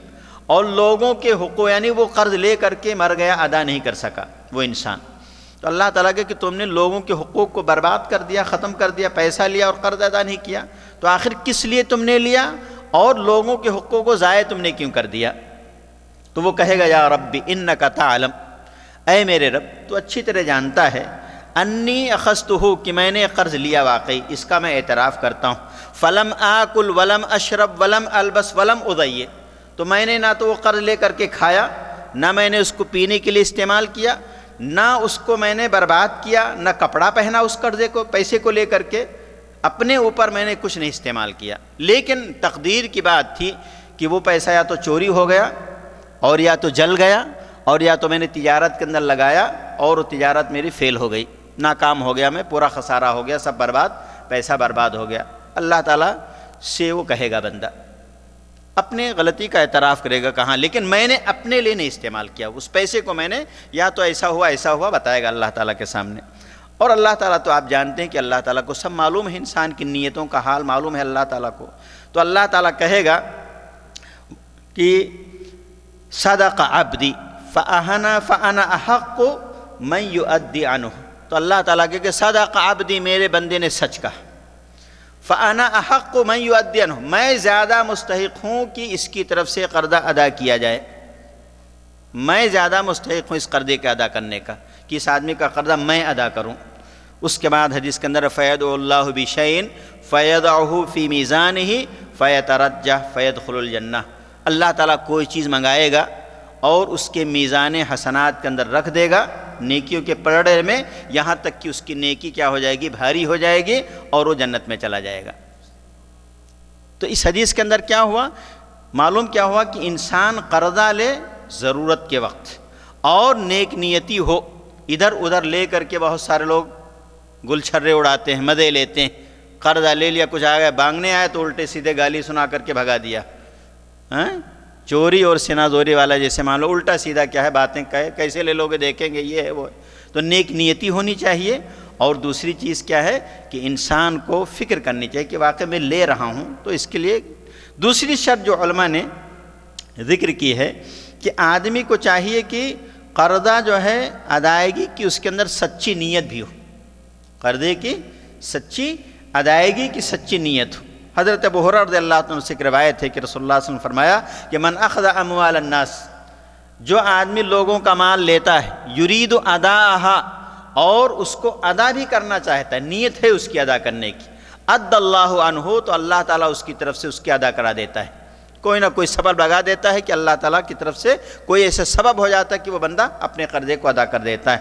اور لوگوں کے حقوق، یعنی وہ قرض لے کر کے مر گیا، ادا نہیں کر سکا وہ انسان، تو اللہ تعالیٰ کہ تم نے لوگوں کے حقوق کو برباد کر دیا، ختم کر دیا، پیسہ لیا اور قرض ادا نہیں کیا، تو آخر کس لیے تم نے لیا اور لوگوں کے حقوق کو ضائع تم نے کیوں کر دیا؟ تو وہ کہے گا یا ربی انک تعلم، اے میرے رب تو اچھی طرح جانتا ہے، انی اخذتہ، کہ میں نے قرض لیا واقعی، اس کا میں اعتراف کرتا ہوں، فلم آکل ولم اشرب ولم البس ولم اضیع، تو میں نے نہ تو وہ قرض لے کر کے کھایا، نہ میں نے اس کو پینے کے لیے استعمال کیا، نہ اس کو میں نے برباد کیا، نہ کپڑا پہنا اس قرضے کو، پیسے کو لے کر کے اپنے اوپر میں نے کچھ نہیں استعمال کیا۔ لیکن تقدیر کی بات تھی کہ وہ پیسہ یا تو چوری ہو گیا اور یا تو جل گیا اور یا تو میں نے تجارت کے اندر لگایا اور وہ تجارت میری فیل ہو گئی، ناکام ہو گیا، میں پورا خسارہ ہو گیا، سب برباد، پیسہ برباد ہو گیا۔ اللہ تعالیٰ سے وہ کہے گا بندہ، اپنے غلطی کا اعتراف کرے گا، کہاں لیکن میں نے اپنے لیے نہیں استعمال کیا، اس پیسے کو میں نے یا تو ایسا ہوا بتائے گا اللہ تعالیٰ کے سامنے۔ اور اللہ تعالیٰ تو آپ جانتے ہیں کہ اللہ تعالیٰ کو سب معلوم ہے، انسان کی نیتوں کا حال معلوم ہے اللہ تعالیٰ کو، تو اللہ تعالیٰ کہے گا کہ صدق عبدی فانا احق من یؤدی عنہ، تو اللہ تعالیٰ کہے کہ صدق عبدی، میرے بندے نے سچ کہا، فانا احق من یؤدی عنہ، میں زیادہ مستحق ہوں کہ اس کی طرف سے قرضہ ادا کیا جائے، میں زیادہ مستحق ہوں اس قرضے کے ادا کرنے کا، کہ اس آدمی کا قرضہ میں ادا کروں۔ اس کے بعد حدیث کے اندر فَيَدْعُ اللَّهُ بِشَيْءٍ فَيَضَعُهُ فِي مِيزَانِهِ فَيَتَرَجَّحُ فَيَدْخُلُ الْجَنَّةَ، اللہ تعالیٰ کوئی چیز منگائے گا اور اس کے میزان حسنات کے اندر رکھ دے گا، نیکیوں کے پلڑے میں، یہاں تک کہ اس کی نیکی کیا ہو جائے گی، بھاری ہو جائے گی اور وہ جنت میں چلا جائے گا۔ تو اس حدیث کے اندر کیا ہوا، معلوم کیا ہوا کہ انسان قرضہ لے ضرورت کے وقت اور نیک نیتی ہو، ادھر ادھر لے کر کے بہت سارے لوگ گل چھرے اڑاتے ہیں، مزے لیتے ہیں، قرضہ لے لیا، کچھ آ گیا بانگنے آئے تو الٹے سیدھے گالی سنا کر کے بھگا دیا، چوری اور سنا زوری والا جیسے مان لو، الٹا سیدھا کیا ہے باتیں کہے، کیسے لے لوگے دیکھیں گے، یہ ہے وہ ہے۔ تو نیک نیتی ہونی چاہیے، اور دوسری چیز کیا ہے کہ انسان کو فکر کرنی چاہیے کہ واقعی میں لے رہا ہوں، تو اس کے لیے دوسری شرط جو علماء نے ذکر کی ہے کہ آدمی کو چاہیے کہ قرضہ جو ہے ادائیگی کی اس کے اندر سچی نیت بھی ہو، قرضے کی سچی ادائیگی کی سچی نیت ہو۔ حضرت ابو ہریرہ رضی اللہ عنہ سے ایک روایت ہے کہ رسول اللہ صلی اللہ علیہ وسلم نے فرمایا کہ من اخذ اموال الناس، جو آدمی لوگوں کا مال لیتا ہے، یرید اداءھا، اور اس کو ادا بھی کرنا چاہتا ہے، نیت ہے اس کی ادا کرنے کی، اد اللہ عنہ، تو اللہ تعالیٰ اس کی طرف سے اس کی ادا کرا دیتا ہے، کوئی نہ کوئی سبب لگا دیتا ہے کہ اللہ تعالیٰ کی طرف سے کوئی ایسا سبب ہو جاتا ہے کہ وہ بندہ اپنے قرضے کو ادا کر دیتا ہے۔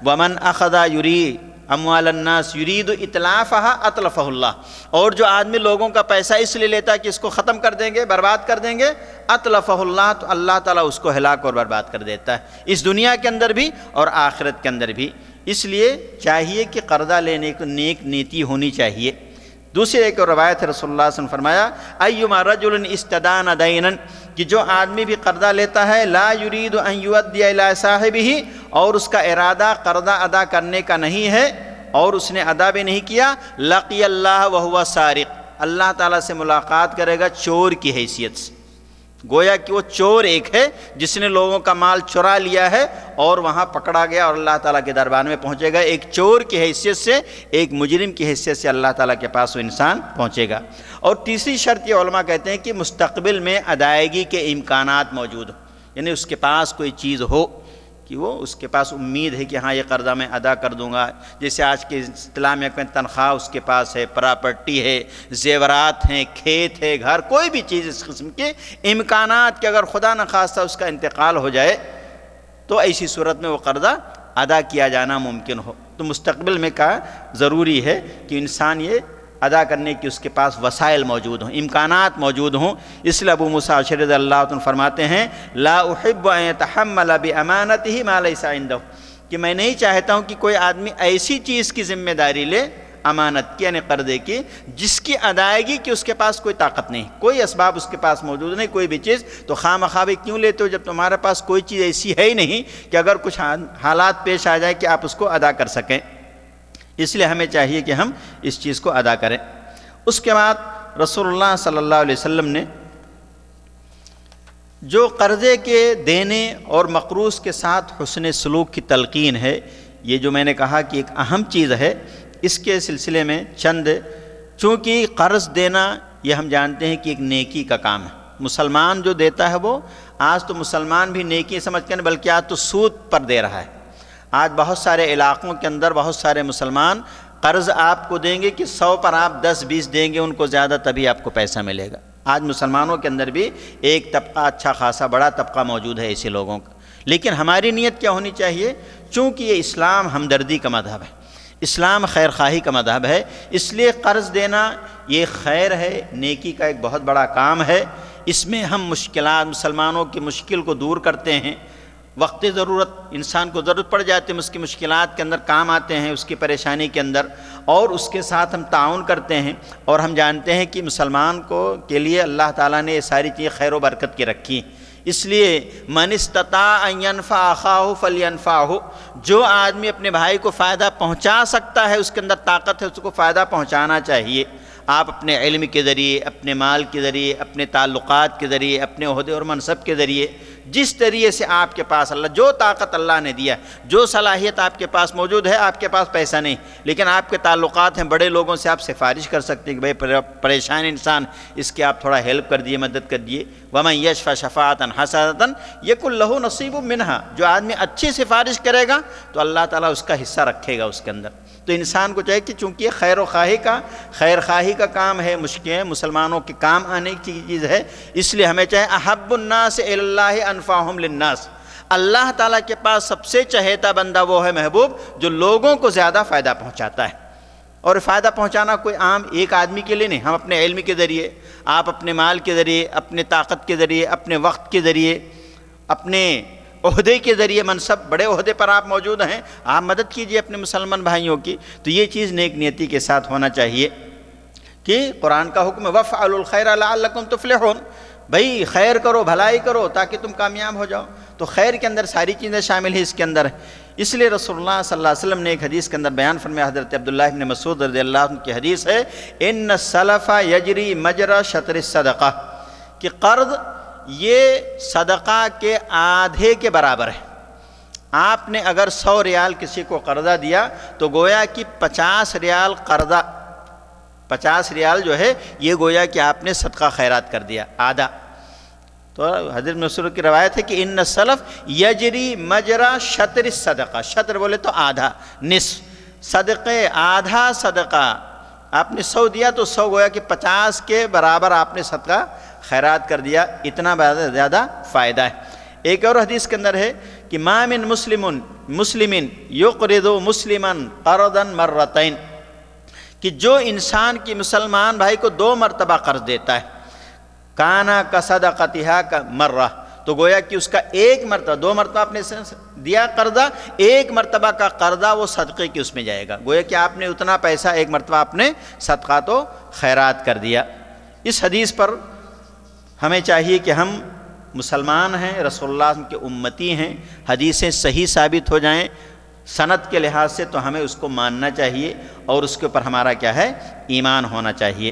ومن اخذ یرید اموال الناس یرید اتلافھا اتلفہ اللہ، اور جو آدمی لوگوں کا پیسہ اس لیے لیتا ہے کہ اس کو ختم کر دیں گے، برباد کر دیں گے، اتلفہ اللہ، تو اللہ تعالیٰ اس کو ہلاک اور برباد کر دیتا ہے، اس دنیا کے اندر بھی اور آخرت کے اندر بھی۔ اس لیے چاہیے کہ قرضہ لینے کو نیک نیتی ہونی چاہیے، دوسری ایک اور روایت ہے، رسول اللہ صلی اللہ علیہ وسلم فرمایا ایما رجل استدان دینا، کہ جو آدمی بھی قرضہ لیتا ہے لا یرید ان یؤدی الی صاحبہ، اور اس کا ارادہ قرضہ ادا کرنے کا نہیں ہے اور اس نے ادا بھی نہیں کیا، لقی اللہ وہو سارق، اللہ تعالیٰ سے ملاقات کرے گا چور کی حیثیت سے۔ گویا کہ وہ چور ایک ہے جس نے لوگوں کا مال چرا لیا ہے اور وہاں پکڑا گیا اور اللہ تعالیٰ کے دربار میں پہنچے گا، ایک چور کی حیثیت سے، ایک مجرم کی حیثیت سے اللہ تعالیٰ کے پاس وہ انسان پہنچے گا۔ اور تیسری شرط یہ علماء کہتے ہیں کہ مستقبل میں ادائیگی کے امکانات موجود ہوں، یعنی اس کے پاس کوئی چیز ہو کہ وہ اس کے پاس امید ہے کہ ہاں یہ قرضہ میں ادا کر دوں گا، جیسے آج کے اصطلاح میں تنخواہ اس کے پاس ہے، پراپرٹی ہے، زیورات ہیں، کھیت ہے، گھر، کوئی بھی چیز اس قسم کے امکانات کہ اگر خدا نخواستہ اس کا انتقال ہو جائے تو ایسی صورت میں وہ قرضہ ادا کیا جانا ممکن ہو۔ تو مستقبل میں کہا ضروری ہے کہ انسان یہ ادا کرنے کی اس کے پاس وسائل موجود ہوں، امکانات موجود ہوں۔ اس لیے ابو موسیٰ اشعری رضی اللہ عنہ فرماتے ہیں لا احب ان يتحمل بامانته ما ليس عنده، کہ میں نہیں چاہتا ہوں کہ کوئی آدمی ایسی چیز کی ذمہ داری لے، امانت کی یعنی قرضے کی، جس کی ادائیگی کی اس کے پاس کوئی طاقت نہیں، کوئی اسباب اس کے پاس موجود نہیں، کوئی بھی چیز، تو خواہ مخواہ کیوں لیتے ہو جب تمہارے پاس کوئی چیز ایسی ہے ہی نہیں کہ اگر کچھ حالات پیش آ جائے کہ آپ اس کو ادا کر سکیں۔ اس لیے ہمیں چاہیے کہ ہم اس چیز کو ادا کریں۔ اس کے بعد رسول اللہ صلی اللہ علیہ وسلم نے جو قرضے کے دینے اور مقروض کے ساتھ حسن سلوک کی تلقین ہے، یہ جو میں نے کہا کہ ایک اہم چیز ہے، اس کے سلسلے میں چند، چونکہ قرض دینا یہ ہم جانتے ہیں کہ ایک نیکی کا کام ہے، مسلمان جو دیتا ہے وہ، آج تو مسلمان بھی نیکی سمجھ کر بلکہ آج تو سود پر دے رہا ہے۔ آج بہت سارے علاقوں کے اندر بہت سارے مسلمان قرض آپ کو دیں گے کہ 100 پر آپ 10-20 دیں گے ان کو زیادہ، تبھی آپ کو پیسہ ملے گا۔ آج مسلمانوں کے اندر بھی ایک طبقہ اچھا خاصا بڑا طبقہ موجود ہے ایسے لوگوں کا، لیکن ہماری نیت کیا ہونی چاہیے؟ چونکہ یہ اسلام ہمدردی کا مذہب ہے، اسلام خیر خواہی کا مذہب ہے، اس لیے قرض دینا یہ خیر ہے، نیکی کا ایک بہت بڑا کام ہے۔ اس میں ہم مشکلات، مسلمانوں کی مشکل کو دور کرتے ہیں، وقت ضرورت انسان کو ضرورت پڑ جاتی ہے، اس کی مشکلات کے اندر کام آتے ہیں، اس کی پریشانی کے اندر، اور اس کے ساتھ ہم تعاون کرتے ہیں۔ اور ہم جانتے ہیں کہ مسلمان کے لیے اللہ تعالیٰ نے یہ ساری چیزیں خیر و برکت کی رکھی، اس لیے من استطاع ان ينفع اخاه فلينفعه، جو آدمی اپنے بھائی کو فائدہ پہنچا سکتا ہے، اس کے اندر طاقت ہے، اس کو فائدہ پہنچانا چاہیے۔ آپ اپنے علم کے ذریعے، اپنے مال کے ذریعے، اپنے تعلقات کے ذریعے، اپنے عہدے اور منصب کے ذریعے، جس طریقے سے آپ کے پاس اللہ جو طاقت اللہ نے دیا، جو صلاحیت آپ کے پاس موجود ہے، آپ کے پاس پیسہ نہیں لیکن آپ کے تعلقات ہیں، بڑے لوگوں سے آپ سفارش کر سکتے ہیں کہ بھائی پریشان انسان، اس کی آپ تھوڑا ہیلپ کر دیے، مدد کر دیے۔ وَمَن يَشْفَعْ شَفَاعَةً حَسَنَةً يَكُن لَهُ نَصِيبٌ مِّنْهَا، جو آدمی اچھی سفارش کرے گا تو اللہ تعالیٰ اس کا حصہ رکھے گا اس کے اندر۔ تو انسان کو چاہیے کہ چونکہ یہ خیر خواہی کا کام ہے، مشکل مسلمانوں کے کام آنے کی چیز ہے، اس لیے ہمیں چاہے احب الناس الی اللہ انفعہم للناس، اللہ تعالیٰ کے پاس سب سے چہیتا بندہ وہ ہے محبوب جو لوگوں کو زیادہ فائدہ پہنچاتا ہے۔ اور فائدہ پہنچانا کوئی عام ایک آدمی کے لیے نہیں، ہم اپنے علم کے ذریعے، آپ اپنے مال کے ذریعے، اپنے طاقت کے ذریعے، اپنے وقت کے ذریعے، اپنے عہدے کے ذریعے، منصب بڑے عہدے پر آپ موجود ہیں، آپ مدد کیجئے اپنے مسلمان بھائیوں کی۔ تو یہ چیز نیک نیتی کے ساتھ ہونا چاہیے کہ قرآن کا حکم وَافْعَلُوا الْخَيْرَ لَعَلَّكُمْ تُفْلِحُونَ، بھائی خیر کرو، بھلائی کرو تاکہ تم کامیاب ہو جاؤ۔ تو خیر کے اندر ساری چیزیں شامل ہیں اس کے اندر۔ اس لیے رسول اللہ صلی اللہ علیہ وسلم نے ایک حدیث کے اندر بیان فرمایا، حضرت عبداللہ بن مسعود رضی اللہ عنہ کی حدیث ہے، ان السلف یجری مجرى شطر الصدقہ، کہ قرض یہ صدقہ کے آدھے کے برابر ہے۔ آپ نے اگر 100 ریال کسی کو قرضہ دیا تو گویا کہ 50 ریال قرضہ، 50 ریال جو ہے یہ گویا کہ آپ نے صدقہ خیرات کر دیا، آدھا۔ تو حضرت مسعود کی روایت ہے کہ ان السلف یجری مجرى شطر الصدقہ، شطر بولے تو آدھا، نصف صدقے، آدھا صدقہ۔ آپ نے 100 دیا تو 100 گویا کہ 50 کے برابر آپ نے صدقہ خیرات کر دیا، اتنا زیادہ فائدہ ہے۔ ایک اور حدیث کے اندر ہے کہ ما من مسلم یقرض مسلما قرضا مرتين، کہ جو انسان کی مسلمان بھائی کو 2 مرتبہ قرض دیتا ہے، کانا کصدقتها کا مرہ، تو گویا کہ اس کا ایک مرتبہ، 2 مرتبہ آپ نے دیا قرضہ، ایک مرتبہ کا قرضہ وہ صدقے کی اس میں جائے گا، گویا کہ آپ نے اتنا پیسہ ایک مرتبہ آپ نے صدقات و خیرات کر دیا۔ اس حدیث پر ہمیں چاہیے کہ ہم مسلمان ہیں، رسول اللہ صلی اللہ علیہ وسلم کے امتی ہیں، حدیثیں صحیح ثابت ہو جائیں سند کے لحاظ سے تو ہمیں اس کو ماننا چاہیے اور اس کے اوپر ہمارا کیا ہے، ایمان ہونا چاہیے۔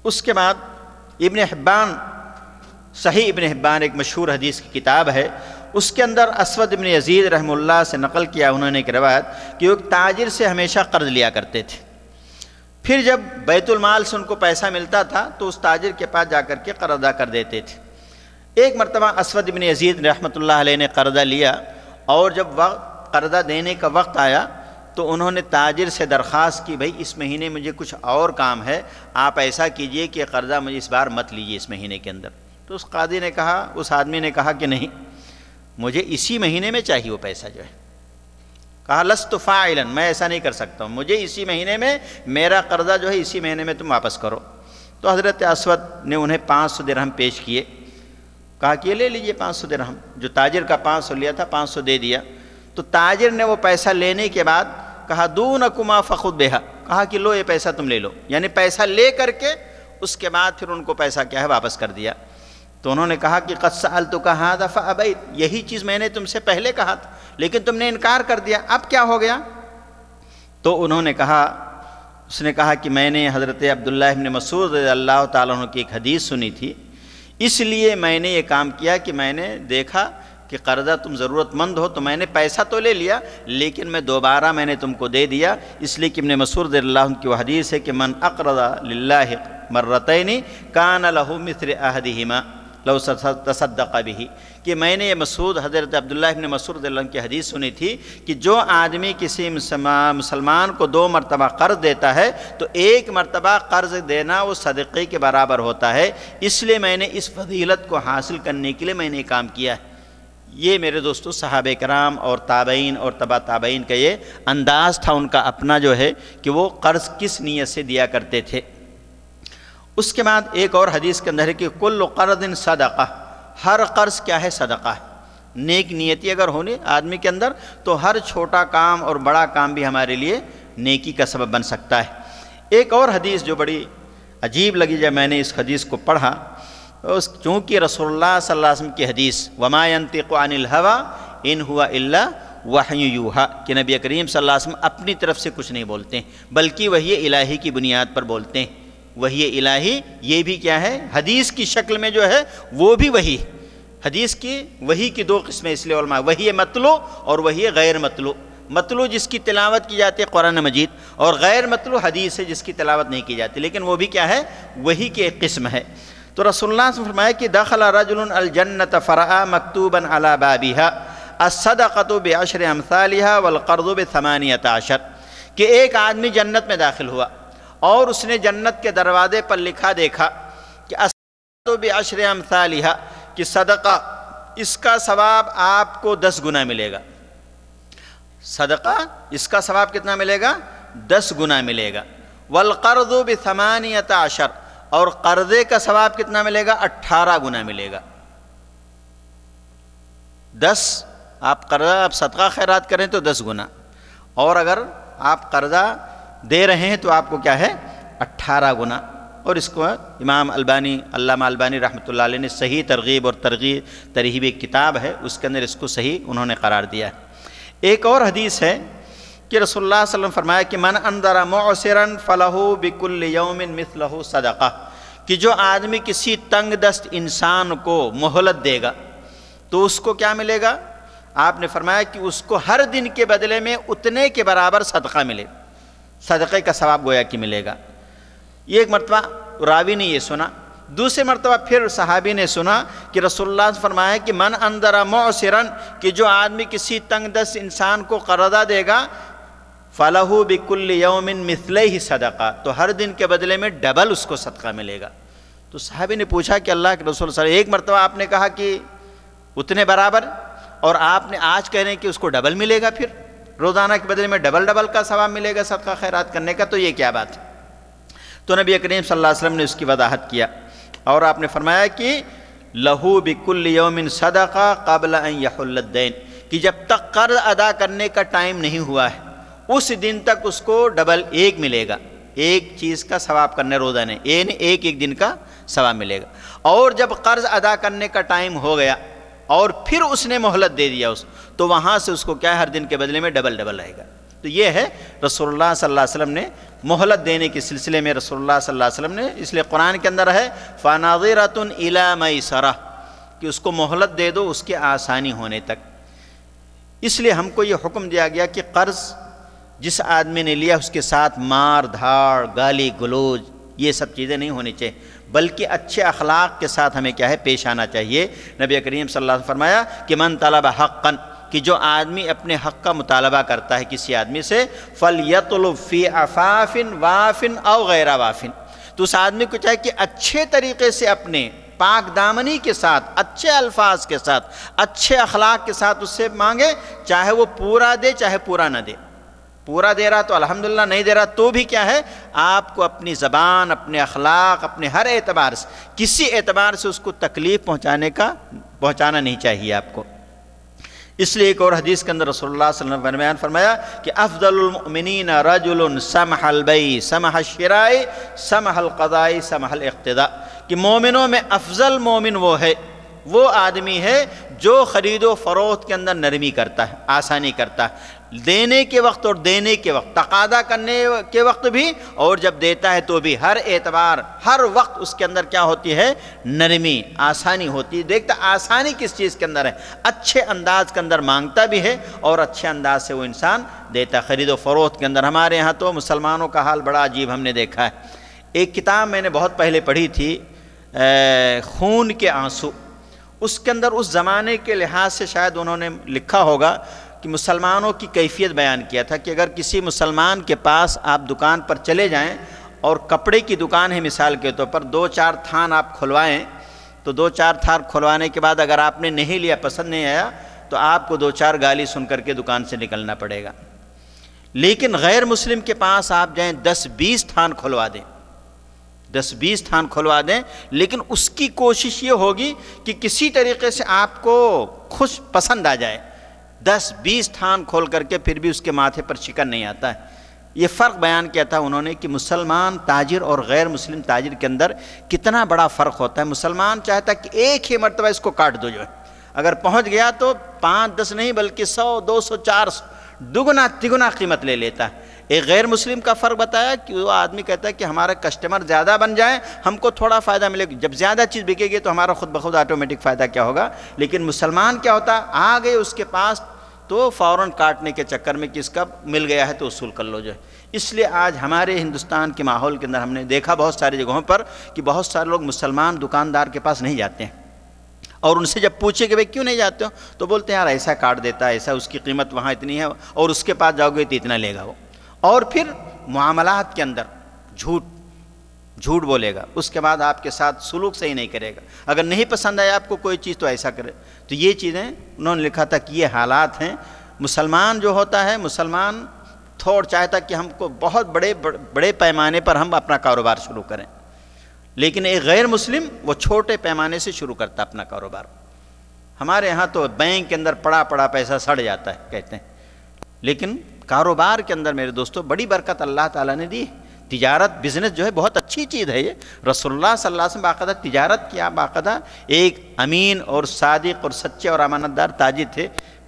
اس کے بعد ابن حبان، صحیح ابن حبان ایک مشہور حدیث کی کتاب ہے، اس کے اندر اسود ابن یزید رحمہ اللہ سے نقل کیا انہوں نے ایک روایت کہ وہ ایک تاجر سے ہمیشہ قرض لیا کرتے تھے، پھر جب بیت المال سے ان کو پیسہ ملتا تھا تو اس تاجر کے پاس جا کر کے قرض ادا کر دیتے تھے۔ ایک مرتبہ اسود ابن یزید رحمۃ اللہ علیہ نے قرضہ لیا اور جب قرضہ دینے کا وقت آیا تو انہوں نے تاجر سے درخواست کی، بھائی اس مہینے مجھے کچھ اور کام ہے، آپ ایسا کیجئے کہ قرضہ مجھے اس بار مت لیجئے اس مہینے کے اندر۔ تو اس قاضی نے کہا، اس آدمی نے کہا کہ نہیں، مجھے اسی مہینے میں چاہیے وہ پیسہ جو ہے۔ کہا لست فاعلا، میں ایسا نہیں کر سکتا ہوں، مجھے اسی مہینے میں میرا قرضہ جو ہے اسی مہینے میں تم واپس کرو۔ تو حضرت اسود نے انہیں 500 درہم پیش کیے، کہا کہ یہ لے لیجئے 500 درہم، جو تاجر کا 500 لیا تھا 500 دے دیا۔ تو تاجر نے وہ پیسہ لینے کے بعد کہا دونکما فخذ بہا، کہا کہ لو یہ پیسہ تم لے لو، یعنی پیسہ لے کر کے اس کے بعد پھر ان کو پیسہ کیا ہے واپس کر دیا۔ تو انہوں نے کہا کہ قد سألتک ھذا فأبیت، یہی چیز میں نے تم سے پہلے کہا تھا لیکن تم نے انکار کر دیا، اب کیا ہو گیا؟ تو انہوں نے کہا، اس نے کہا کہ میں نے حضرت عبداللہ ابن مسعود رضی اللہ تعالیٰ عنہ کی ایک حدیث سنی تھی، اس لیے میں نے یہ کام کیا کہ میں نے دیکھا کہ قرضہ تم ضرورت مند ہو تو میں نے پیسہ تو لے لیا لیکن میں دوبارہ میں نے تم کو دے دیا، اس لیے کہ ابن مسعود رضی اللہ عنہ کی وہ حدیث ہے کہ من اقرض للہ مرتین کان لہ مثل احدہما لو تصدق به، کہ میں نے یہ حضرت عبداللہ ابن مسعود رضی اللہ عنہ کی حدیث سنی تھی کہ جو آدمی کسی مسلمان کو 2 مرتبہ قرض دیتا ہے تو 1 مرتبہ قرض دینا وہ صدقے کے برابر ہوتا ہے، اس لیے میں نے اس فضیلت کو حاصل کرنے کے لیے میں نے یہ کام کیا ہے۔ یہ میرے دوستو صحابہ کرام اور تابعین اور تبع تابعین کا یہ انداز تھا ان کا اپنا جو ہے کہ وہ قرض کس نیت سے دیا کرتے تھے۔ اس کے بعد ایک اور حدیث کے اندر ہے کہ کل قرض صدقہ، ہر قرض کیا ہے، صدقہ ہے۔ نیک نیتی اگر ہونی آدمی کے اندر تو ہر چھوٹا کام اور بڑا کام بھی ہمارے لیے نیکی کا سبب بن سکتا ہے۔ ایک اور حدیث جو بڑی عجیب لگی جب میں نے اس حدیث کو پڑھا، چونکہ رسول اللہ صلی اللہ علیہ وسلم کی حدیث وما ينطق عن الهوى ان هو الا وحی یوحى، کہ نبی کریم صلی اللہ علیہ وسلم اپنی طرف سے کچھ نہیں بولتے ہیں بلکہ وحی الہی کی بنیاد پر بولتے ہیں۔ وحی الہی یہ بھی کیا ہے، حدیث کی شکل میں جو ہے وہ بھی وحی، حدیث کی وحی کی 2 قسمیں اس لیے علماء، وحی مطلوع اور وحی غیر مطلوع۔ مطلوع جس کی تلاوت کی جاتی ہے قرآن مجید، اور غیر مطلوع حدیث ہے جس کی تلاوت نہیں کی جاتی، لیکن وہ بھی کیا ہے، وحی کی ایک قسم ہے۔ تو رسول اللہ صلی اللہ علیہ وسلم نے فرمایا کہ دخل رجل الجنة فرأى مکتوبا على بابها الصدقة بعشر امثالها والقرض ب18، کہ ایک آدمی جنت میں داخل ہوا اور اس نے جنت کے دروازے پر لکھا دیکھا کہ الصدقة بعشر امثالها، کہ صدقہ اس کا ثواب آپ کو 10 گنا ملے گا، صدقہ اس کا ثواب کتنا ملے گا، 10 گنا ملے گا، والقرض ب18، اور قرضے کا ثواب کتنا ملے گا، 18 گنا ملے گا۔ 10 آپ قرضہ آپ صدقہ خیرات کریں تو 10 گنا، اور اگر آپ قرضہ دے رہے ہیں تو آپ کو کیا ہے، 18 گنا۔ اور اس کو امام البانی، علامہ البانی رحمۃ اللہ علیہ نے صحیح ترغیب اور ترہیب ایک کتاب ہے، اس کے اندر اس کو صحیح انہوں نے قرار دیا ہے۔ ایک اور حدیث ہے کہ رسول اللہ صلی اللہ علیہ وسلم فرمایا کہ من انذر معسرا فلہ بکل یوم مثلہ صدقہ، کہ جو آدمی کسی تنگ دست انسان کو مہلت دے گا تو اس کو کیا ملے گا، آپ نے فرمایا کہ اس کو ہر دن کے بدلے میں اتنے کے برابر صدقہ ملے، صدقے کا ثواب گویا کہ ملے گا۔ یہ ایک مرتبہ راوی نے یہ سنا، دوسری مرتبہ پھر صحابی نے سنا کہ رسول اللہ نے فرمایا کہ من انذر معسرا، کہ جو آدمی کسی تنگ دست انسان کو قرضہ دے گا فَلَهُ بِكُلِّ يَوْمٍ مِثْلَيْهِ صدقہ، تو ہر دن کے بدلے میں ڈبل اس کو صدقہ ملے گا۔ تو صحابی نے پوچھا کہ اللہ کے رسول صلی اللہ علیہ وسلم، ایک مرتبہ آپ نے کہا کہ اتنے برابر، اور آپ نے آج کہہ رہے ہیں کہ اس کو ڈبل ملے گا، پھر روزانہ کے بدلے میں ڈبل کا ثواب ملے گا صدقہ خیرات کرنے کا، تو یہ کیا بات ہے؟ تو نبی کریم صلی اللہ علیہ وسلم نے اس کی وضاحت کیا اور آپ نے فرمایا کہ لہو بکل یوم صدقہ قبل ان یحل الدین، کہ جب تک قرض ادا کرنے کا ٹائم نہیں ہوا ہے اس دن تک اس کو ڈبل 1 ملے گا، ایک چیز کا ثواب کرنے روزانہ، ایک دن کا ثواب ملے گا۔ اور جب قرض ادا کرنے کا ٹائم ہو گیا اور پھر اس نے مہلت دے دیا تو وہاں سے اس کو کیا ہے، ہر دن کے بدلے میں ڈبل رہے گا۔ تو یہ ہے رسول اللہ صلی اللہ علیہ وسلم نے مہلت دینے کے سلسلے میں، رسول اللہ صلی اللہ علیہ وسلم نے، اس لیے قرآن کے اندر ہے فَنَاظِرَةٌ إِلَىٰ مَيْسَرَةٍ، کہ اس کو مہلت دے دو اس کے آسانی ہونے تک۔ اس لیے ہم کو یہ حکم دیا گیا کہ قرض جس آدمی نے لیا اس کے ساتھ مار دھاڑ، گالی گلوچ، یہ سب چیزیں نہیں ہونی چاہیے، بلکہ اچھے اخلاق کے ساتھ ہمیں کیا ہے، پیش آنا چاہیے۔ نبی کریم صلی اللہ علیہ وسلم فرمایا کہ من طلب حقا، کہ جو آدمی اپنے حق کا مطالبہ کرتا ہے کسی آدمی سے، فَلْيَطْلُبْ فِي عَفَافٍ وَافٍ أَوْ غَيْرَ وَافٍ، تو اس آدمی کو چاہے کہ اچھے طریقے سے اپنے پاک دامنی کے ساتھ، اچھے الفاظ کے ساتھ، اچھے اخلاق کے ساتھ اس سے مانگے، چاہے وہ پورا دے چاہے پورا نہ دے۔ پورا دے رہا تو الحمدللہ، نہیں دے رہا تو بھی کیا ہے، آپ کو اپنی زبان، اپنے اخلاق، اپنے ہر اعتبار سے، کسی اعتبار سے اس کو تکلیف پہنچانا نہیں چاہیے آپ کو۔ اس لیے ایک اور حدیث کے اندر رسول اللہ صلی اللہ علیہ وسلم نے فرمایا کہ افضل المؤمنین رجل سمح البیع سمح الشراء سمح القضاء سمح الاقتداء، کہ مومنوں میں افضل مومن وہ آدمی ہے جو خرید و فروخت کے اندر نرمی کرتا ہے، آسانی کرتا ہے، دینے کے وقت اور دینے کے وقت، تقاضا کرنے کے وقت بھی اور جب دیتا ہے تو بھی، ہر اعتبار، ہر وقت اس کے اندر کیا ہوتی ہے، نرمی، آسانی ہوتی ہے۔ دیکھتا آسانی کس چیز کے اندر ہے، اچھے انداز کے اندر مانگتا بھی ہے اور اچھے انداز سے وہ انسان دیتا۔ خرید و فروخت کے اندر ہمارے یہاں تو مسلمانوں کا حال بڑا عجیب ہم نے دیکھا ہے۔ ایک کتاب میں نے بہت پہلے پڑھی تھی، خون کے آنسو، اس کے اندر اس زمانے کے لحاظ سے شاید انہوں نے لکھا ہوگا کہ مسلمانوں کی کیفیت بیان کیا تھا کہ اگر کسی مسلمان کے پاس آپ دکان پر چلے جائیں اور کپڑے کی دکان ہے مثال کے طور پر، 2-4 تھان آپ کھلوائیں تو 2-4 تھان کھلوانے کے بعد اگر آپ نے نہیں لیا، پسند نہیں آیا، تو آپ کو 2-4 گالی سن کر کے دکان سے نکلنا پڑے گا۔ لیکن غیر مسلم کے پاس آپ جائیں 10-20 تھان کھلوا دیں، 10-20 تھان کھلوا دیں، لیکن اس کی کوشش یہ ہوگی کہ کسی طریقے سے آپ کو خوش پسند آ جائے۔ 10-20 تھان کھول کر کے پھر بھی اس کے ماتھے پر شکن نہیں آتا ہے۔ یہ فرق بیان کیا تھا انہوں نے کہ مسلمان تاجر اور غیر مسلم تاجر کے اندر کتنا بڑا فرق ہوتا ہے۔ مسلمان چاہتا ہے کہ ایک ہی مرتبہ اس کو کاٹ دو، جو ہے اگر پہنچ گیا تو 5-10 نہیں بلکہ 100-200-400 دگنا تگنا قیمت لے لیتا ہے۔ ایک غیر مسلم کا فرق بتایا کہ وہ آدمی کہتا ہے کہ ہمارا کسٹمر زیادہ بن جائیں، ہم کو تھوڑا فائدہ ملے گا، جب زیادہ چیز بکے گی تو ہمارا خود بخود آٹومیٹک فائدہ کیا ہوگا۔ لیکن مسلمان کیا ہوتا، آ گئے اس کے پاس تو فوراً کاٹنے کے چکر میں کس کا مل گیا ہے تو وصول کر لو جو ہے۔ اس لیے آج ہمارے ہندوستان کے ماحول کے اندر ہم نے دیکھا بہت ساری جگہوں پر کہ بہت سارے لوگ مسلمان دکاندار کے پاس نہیں جاتے ہیں، اور ان سے جب پوچھے کہ بھئی کیوں نہیں جاتے ہو تو بولتے ہیں یار ایسا کاٹ دیتا ہے، ایسا، اس کی قیمت وہاں اتنی ہے اور اس کے پاس جاؤ گے تو اتنا لے گا وہ۔ اور پھر معاملات کے اندر جھوٹ بولے گا، اس کے بعد آپ کے ساتھ سلوک صحیح نہیں کرے گا، اگر نہیں پسند آیا آپ کو کوئی چیز تو ایسا کرے۔ تو یہ چیزیں انہوں نے لکھا تھا کہ یہ حالات ہیں۔ مسلمان جو ہوتا ہے، مسلمان چاہتا کہ ہم کو بہت بڑے پیمانے پر ہم اپنا کاروبار شروع کریں، لیکن ایک غیر مسلم وہ چھوٹے پیمانے سے شروع کرتا اپنا کاروبار۔ ہمارے یہاں تو بینک کے اندر پڑا پیسہ سڑ جاتا ہے کہتے ہیں، لیکن کاروبار کے اندر میرے دوستو بڑی برکت اللہ تعالیٰ نے دی۔ تجارت، بزنس جو ہے بہت اچھی چیز ہے۔ یہ رسول اللہ صلی اللہ علیہ وسلم باقاعدہ تجارت کیا، باقاعدہ ایک امین اور صادق اور سچے اور امانت دار تاجر تھے۔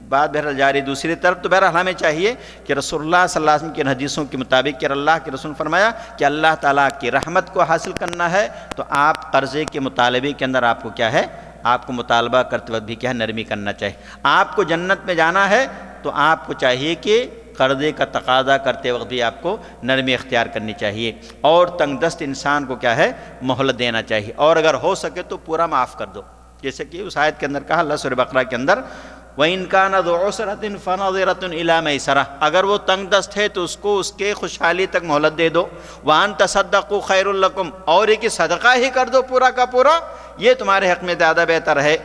بات بہرحال جاری دوسری طرف تو بہرحال ہمیں چاہیے کہ رسول اللہ صلی اللہ علیہ وسلم کی حدیثوں کے مطابق کہ اللہ کے رسول فرمایا کہ اللہ تعالیٰ کی رحمت کو حاصل کرنا ہے تو آپ قرضے کے مطالبے کے اندر آپ کو کیا ہے، آپ کو مطالبہ کرتے وقت بھی کیا ہے، نرمی کرنا چاہیے۔ آپ کو جنت میں جانا ہے تو آپ کو چاہیے کہ قرضے کا تقاضا کرتے وقت بھی آپ کو نرمی اختیار کرنی چاہیے، اور تنگ دست انسان کو کیا ہے، مہلت دینا چاہیے، اور اگر ہو سکے تو پورا معاف کر دو، جیسے کہ اس آیت کے اندر کہا اللہ سورہ بقرہ کے اندر وَإِن كَانَ ذُو عُسْرَةٍ فَنَظِرَةٌ إِلَىٰ مَيْسَرَةٍ، اگر وہ تنگ دست ہے تو اس کو اس کے خوشحالی تک مہلت دے دو۔ وَأَن تَصَدَّقُوا خَيْرٌ لَكُمْ، اور یہ کہ صدقہ ہی کر دو پورا کا پورا، یہ تمہارے حق میں زیادہ بہتر ہے۔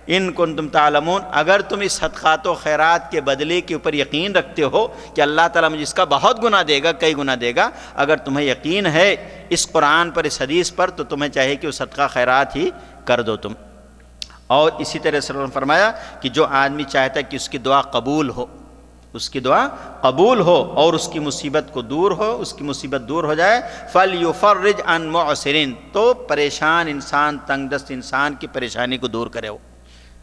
ان کنتم تعلمون، اگر تم اس صدقات و خیرات کے بدلے کے اوپر یقین رکھتے ہو کہ اللہ تعالیٰ مجھے اس کا بہت گناہ دے گا، کئی گناہ دے گا، اگر تمہیں یقین ہے اس قرآن پر، اس حدیث پر، تو تمہیں چاہیے کہ وہ صدقہ خیرات ہی کر دو تم۔ اور اسی طرح سے انہوں نے فرمایا کہ جو آدمی چاہتا ہے کہ اس کی دعا قبول ہو، اس کی دعا قبول ہو اور اس کی مصیبت کو دور ہو، اس کی مصیبت دور ہو جائے، فَلْيُفَرِّجْ عَنْ مُعْسِرٍ، تو پریشان انسان، تنگ دست انسان کی پریشانی کو دور کرے، وہ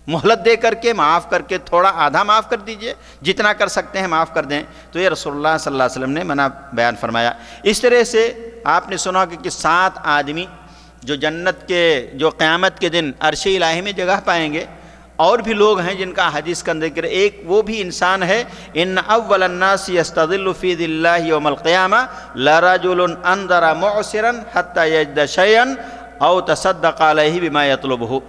مہلت دے کر کے، معاف کر کے، تھوڑا آدھا معاف کر دیجئے، جتنا کر سکتے ہیں معاف کر دیں، تو یہ رسول اللہ صلی اللہ علیہ وسلم نے منع بیان فرمایا۔ اس طرح سے آپ نے سنا کہ 7 آدمی جو جنت کے، جو قیامت کے دن عرش الہی میں جگہ پائیں گے، اور بھی لوگ ہیں جن کا حدیث کا ذکر، ایک وہ بھی انسان ہے، ان اول الناس یستظل فی ظل اللہ یوم القیامہ لرجل انذر معسرا حتی یجد شیئا او تصدق علیہ بما یطلبہ۔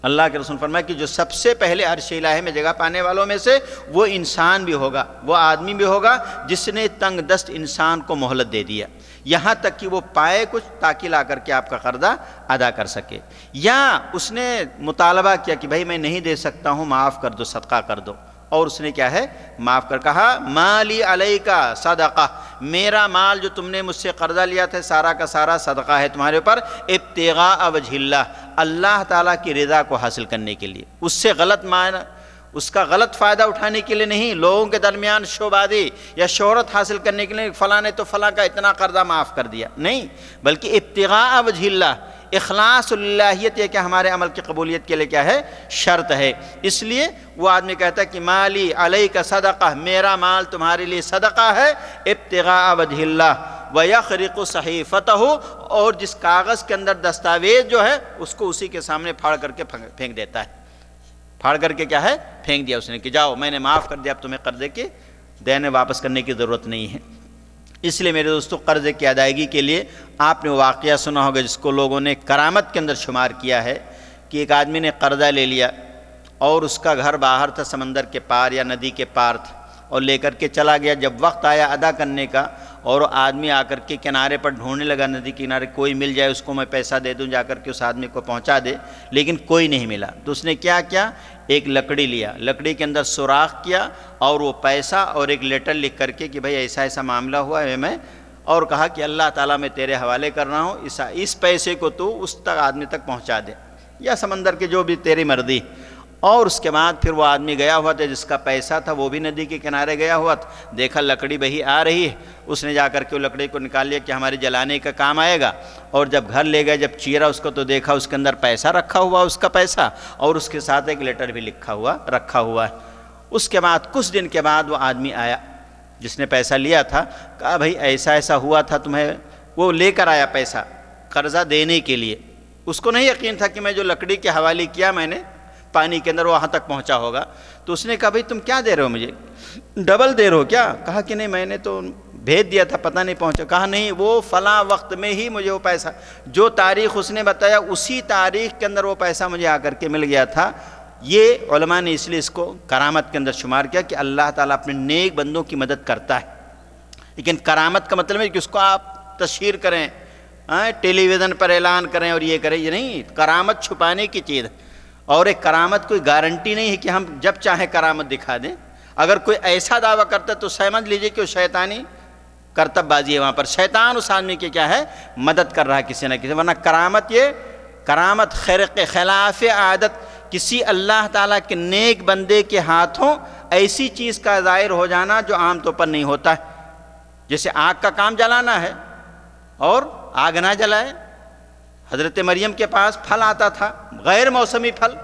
اللہ کے رسول فرمایا کہ جو سب سے پہلے عرش الہی میں جگہ پانے والوں میں سے وہ انسان بھی ہوگا، وہ آدمی بھی ہوگا جس نے تنگ دست انسان کو مہلت دے دیا، یہاں تک کہ وہ پائے کچھ تاکہ لا کر کے آپ کا قرضہ ادا کر سکے، یا اس نے مطالبہ کیا کہ بھائی میں نہیں دے سکتا ہوں، معاف کر دو، صدقہ کر دو، اور اس نے کیا ہے معاف کر کہا مالی علیکا صدقہ، میرا مال جو تم نے مجھ سے قرضہ لیا تھا سارا کا سارا صدقہ ہے تمہارے اوپر، ابتغاء وجہ اللہ، اللہ تعالیٰ کی رضا کو حاصل کرنے کے لیے، اس سے غلط معنی، اس کا غلط فائدہ اٹھانے کے لیے نہیں، لوگوں کے درمیان شعبادی یا شہرت حاصل کرنے کے لیے فلاں نے تو فلاں کا اتنا قرضہ معاف کر دیا، نہیں، بلکہ ابتغاء وجہ اللہ، اخلاص اللہیت، یہ کہ ہمارے عمل کی قبولیت کے لیے کیا ہے شرط ہے۔ اس لیے وہ آدمی کہتا ہے کہ مالی علیک صدقہ، میرا مال تمہارے لیے صدقہ ہے، ابتغاء وجہ اللہ، وَيَخْرِقُ صَحِيفَتَهُ، اور جس کاغذ کے اندر دستاویز جو ہے اس کو اسی کے سامنے پھاڑ کر کے پھینک دیتا ہے، پھاڑ کر کے کیا ہے پھینک دیا اس نے کہ جاؤ میں نے معاف کر دیا، اب تمہیں قرضے کے دینے واپس کرنے کی ضرورت نہیں ہے۔ اس لیے میرے دوستو قرضے کی ادائیگی کے لیے آپ نے واقعہ سنا ہوگا جس کو لوگوں نے کرامت کے اندر شمار کیا ہے، کہ ایک آدمی نے قرضہ لے لیا اور اس کا گھر باہر تھا، سمندر کے پار یا ندی کے پار تھا، اور لے کر کے چلا گیا، جب وقت آیا ادا کرنے کا اور آدمی آ کر کے کنارے پر ڈھونڈنے لگا، ندی کنارے کوئی مل جائے اس کو میں پیسہ دے دوں، جا کر کے اس آدمی کو پہنچا دے، لیکن کوئی نہیں ملا، تو اس نے کیا کیا، ایک لکڑی لیا، لکڑی کے اندر سوراخ کیا اور وہ پیسہ اور ایک لیٹر لکھ کر کے کہ بھائی ایسا ایسا معاملہ ہوا ہے میں، اور کہا کہ اللہ تعالیٰ میں تیرے حوالے کر رہا ہوں، اس پیسے کو تو اس تک آدمی تک پہنچا دے، یا سمندر کے جو بھی تیری مرضی۔ اور اس کے بعد پھر وہ آدمی گیا ہوا تھا جس کا پیسہ تھا، وہ بھی ندی کے کنارے گیا ہوا تھا، دیکھا لکڑی بہی آ رہی ہے، اس نے جا کر کے وہ لکڑی کو نکال لیا کہ ہمارے جلانے کا کام آئے گا، اور جب گھر لے گئے، جب چیرا اس کو تو دیکھا اس کے اندر پیسہ رکھا ہوا، اس کا پیسہ، اور اس کے ساتھ ایک لیٹر بھی رکھا ہوا ہے۔ اس کے بعد کچھ دن کے بعد وہ آدمی آیا جس نے پیسہ لیا تھا، کہا بھائی ایسا ایسا ہوا تھا تمہیں، وہ لے کر آیا پیسہ قرضہ دینے کے لیے، اس کو نہیں یقین تھا کہ میں جو لکڑی کے حوالے کیا میں نے پانی کے اندر وہاں تک پہنچا ہوگا، تو اس نے کہا بھائی تم کیا دے رہے ہو مجھے، ڈبل دے رہے ہو کیا؟ کہا کہ نہیں میں نے تو بھیج دیا تھا، پتہ نہیں پہنچا۔ کہا نہیں، وہ فلاں وقت میں ہی مجھے وہ پیسہ، جو تاریخ اس نے بتایا اسی تاریخ کے اندر وہ پیسہ مجھے آ کر کے مل گیا تھا۔ یہ علماء نے اس لیے اس کو کرامت کے اندر شمار کیا کہ اللہ تعالیٰ اپنے نیک بندوں کی مدد کرتا ہے، لیکن کرامت کا مطلب ہے کہ اس کو آپ تشہیر کریں، ٹیلی ویژن پر اعلان کریں اور یہ کریں، یہ نہیں، کرامت چھپانے کی چیز ہے، اور ایک کرامت کوئی گارنٹی نہیں ہے کہ ہم جب چاہیں کرامت دکھا دیں۔ اگر کوئی ایسا دعویٰ کرتا ہے تو سمجھ لیجئے کہ وہ شیطانی کرتب بازی ہے، وہاں پر شیطان اس آدمی کی کیا ہے مدد کر رہا ہے کسی نہ کسی، ورنہ کرامت، یہ کرامت خلاف عادت کسی اللہ تعالیٰ کے نیک بندے کے ہاتھوں ایسی چیز کا ظاہر ہو جانا جو عام طور پر نہیں ہوتا ہے، جیسے آگ کا کام جلانا ہے اور آگ نہ جلائے۔ حضرت مریم کے پاس پھل آتا تھا، غیر موسمی پھل،